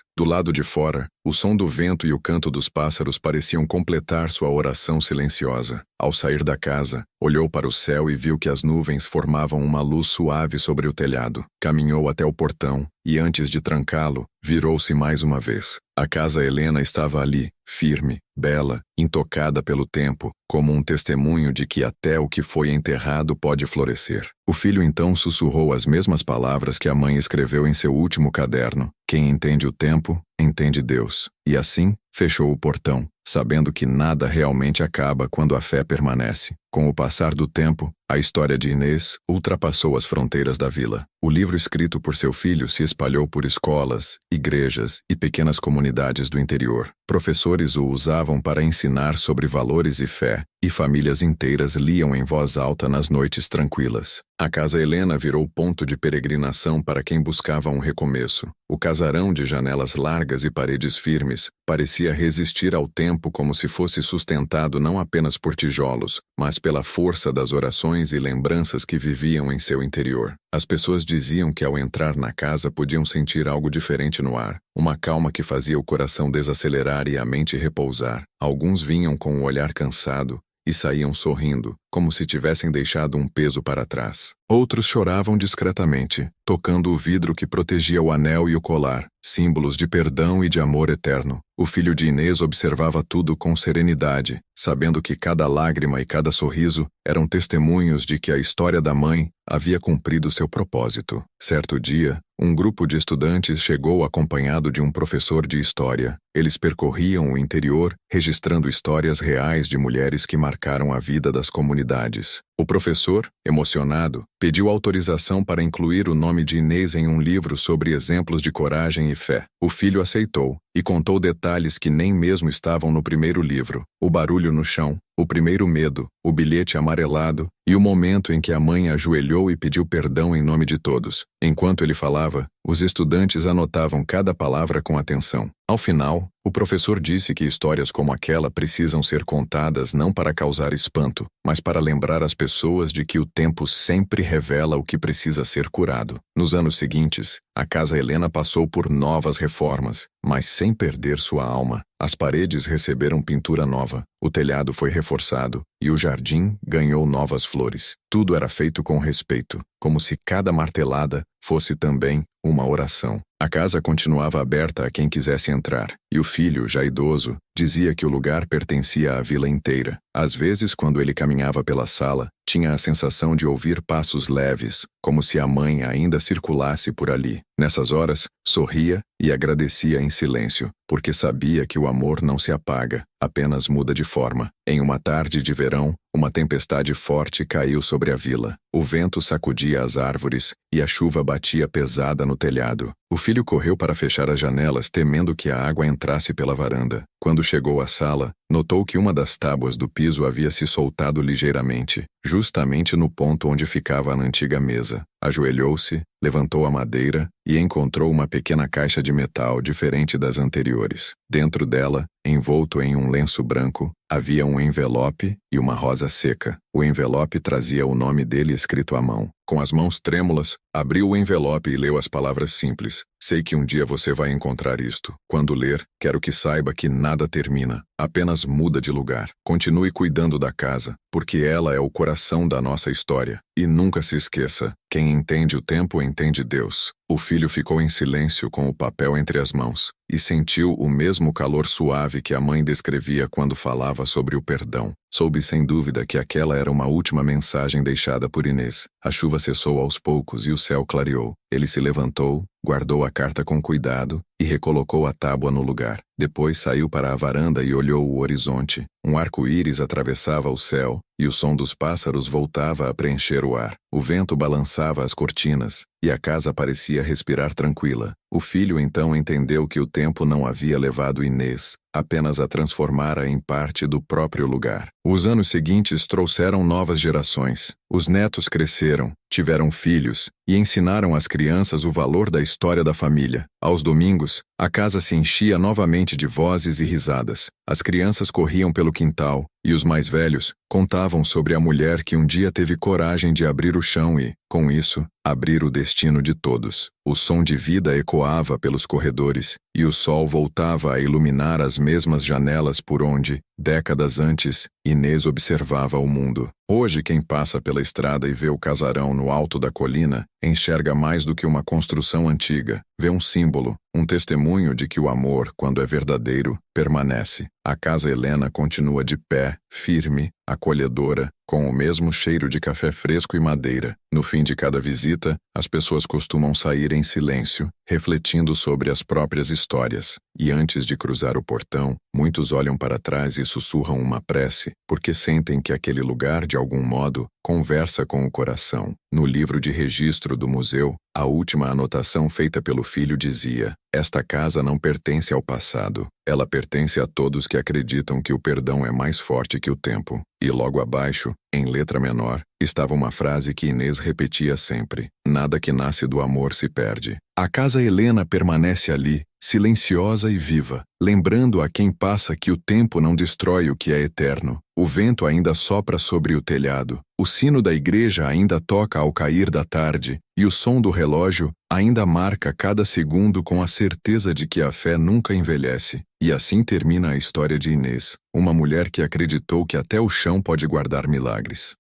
[SPEAKER 1] Do lado de fora, o som do vento e o canto dos pássaros pareciam completar sua oração silenciosa. Ao sair da casa, olhou para o céu e viu que as nuvens formavam uma luz suave sobre o telhado. Caminhou até o portão e, antes de trancá-lo, virou-se mais uma vez. A Casa Helena estava ali, firme, bela, intocada pelo tempo, como um testemunho de que até o que foi enterrado pode florescer. O filho então sussurrou as mesmas palavras que a mãe escreveu em seu último caderno: quem entende o tempo, entende Deus. E assim, fechou o portão, sabendo que nada realmente acaba quando a fé permanece. Com o passar do tempo, a história de Inês ultrapassou as fronteiras da vila. O livro escrito por seu filho se espalhou por escolas, igrejas e pequenas comunidades do interior. Professores o usavam para ensinar sobre valores e fé, e famílias inteiras liam em voz alta nas noites tranquilas. A Casa Helena virou ponto de peregrinação para quem buscava um recomeço. O casarão de janelas largas e paredes firmes parecia resistir ao tempo como se fosse sustentado não apenas por tijolos, mas pela força das orações e lembranças que viviam em seu interior. As pessoas diziam que ao entrar na casa podiam sentir algo diferente no ar, uma calma que fazia o coração desacelerar e a mente repousar. Alguns vinham com o olhar cansado e saíam sorrindo, como se tivessem deixado um peso para trás. Outros choravam discretamente, tocando o vidro que protegia o anel e o colar, símbolos de perdão e de amor eterno. O filho de Inês observava tudo com serenidade, sabendo que cada lágrima e cada sorriso eram testemunhos de que a história da mãe havia cumprido seu propósito. Certo dia, um grupo de estudantes chegou acompanhado de um professor de história. Eles percorriam o interior, registrando histórias reais de mulheres que marcaram a vida das comunidades. O professor, emocionado, pediu autorização para incluir o nome de Inês em um livro sobre exemplos de coragem e fé. O filho aceitou e contou detalhes que nem mesmo estavam no primeiro livro: o barulho no chão, o primeiro medo, o bilhete amarelado e o momento em que a mãe ajoelhou e pediu perdão em nome de todos. Enquanto ele falava, os estudantes anotavam cada palavra com atenção. Ao final, o professor disse que histórias como aquela precisam ser contadas não para causar espanto, mas para lembrar as pessoas de que o tempo sempre revela o que precisa ser curado. Nos anos seguintes, a Casa Helena passou por novas reformas, mas sem perder sua alma. As paredes receberam pintura nova, o telhado foi reforçado e o jardim ganhou novas flores. Tudo era feito com respeito, como se cada martelada fosse também uma oração. A casa continuava aberta a quem quisesse entrar, e o filho, já idoso, dizia que o lugar pertencia à vila inteira. Às vezes, quando ele caminhava pela sala, tinha a sensação de ouvir passos leves, como se a mãe ainda circulasse por ali. Nessas horas, sorria e agradecia em silêncio, porque sabia que o amor não se apaga, apenas muda de forma. Em uma tarde de verão, uma tempestade forte caiu sobre a vila. O vento sacudia as árvores e a chuva batia pesada no telhado. O filho correu para fechar as janelas, temendo que a água entrasse pela varanda. Quando chegou à sala, notou que uma das tábuas do piso havia se soltado ligeiramente, justamente no ponto onde ficava a antiga mesa. Ajoelhou-se, levantou a madeira e encontrou uma pequena caixa de metal diferente das anteriores. Dentro dela, envolto em um lenço branco, havia um envelope e uma rosa seca. O envelope trazia o nome dele escrito à mão. Com as mãos trêmulas, abriu o envelope e leu as palavras simples. Sei que um dia você vai encontrar isto. Quando ler, quero que saiba que nada termina, apenas muda de lugar. Continue cuidando da casa, porque ela é o coração da nossa história. E nunca se esqueça, quem entende o tempo entende Deus. O filho ficou em silêncio com o papel entre as mãos, e sentiu o mesmo calor suave que a mãe descrevia quando falava sobre o perdão. Soube sem dúvida que aquela era uma última mensagem deixada por Inês. A chuva cessou aos poucos e o céu clareou. Ele se levantou, guardou a carta com cuidado e recolocou a tábua no lugar. Depois saiu para a varanda e olhou o horizonte. Um arco-íris atravessava o céu e o som dos pássaros voltava a preencher o ar. O vento balançava as cortinas e a casa parecia respirar tranquila. O filho então entendeu que o tempo não havia levado Inês, apenas a transformara em parte do próprio lugar. Os anos seguintes trouxeram novas gerações. Os netos cresceram, tiveram filhos e ensinaram às crianças o valor da história da família. Aos domingos, a casa se enchia novamente de vozes e risadas. As crianças corriam pelo quintal e os mais velhos contavam sobre a mulher que um dia teve coragem de abrir o chão e, com isso, abrir o destino de todos. O som de vida ecoava pelos corredores e o sol voltava a iluminar as mesmas janelas por onde, décadas antes, Inês observava o mundo. Hoje, quem passa pela estrada e vê o casarão no alto da colina, enxerga mais do que uma construção antiga. Vê um símbolo, um testemunho de que o amor, quando é verdadeiro, permanece. A Casa Helena continua de pé, firme, acolhedora, com o mesmo cheiro de café fresco e madeira. No fim de cada visita, as pessoas costumam sair em silêncio, refletindo sobre as próprias histórias. E antes de cruzar o portão, muitos olham para trás e sussurram uma prece, porque sentem que aquele lugar, de algum modo, conversa com o coração. No livro de registro do museu, a última anotação feita pelo filho dizia: "Esta casa não pertence ao passado. Ela pertence a todos que acreditam que o perdão é mais forte que o tempo." E logo abaixo, em letra menor, estava uma frase que Inês repetia sempre: "Nada que nasce do amor se perde." A Casa Helena permanece ali, silenciosa e viva, lembrando a quem passa que o tempo não destrói o que é eterno. O vento ainda sopra sobre o telhado, o sino da igreja ainda toca ao cair da tarde, e o som do relógio ainda marca cada segundo com a certeza de que a fé nunca envelhece. E assim termina a história de Inês, uma mulher que acreditou que até o chão pode guardar milagres.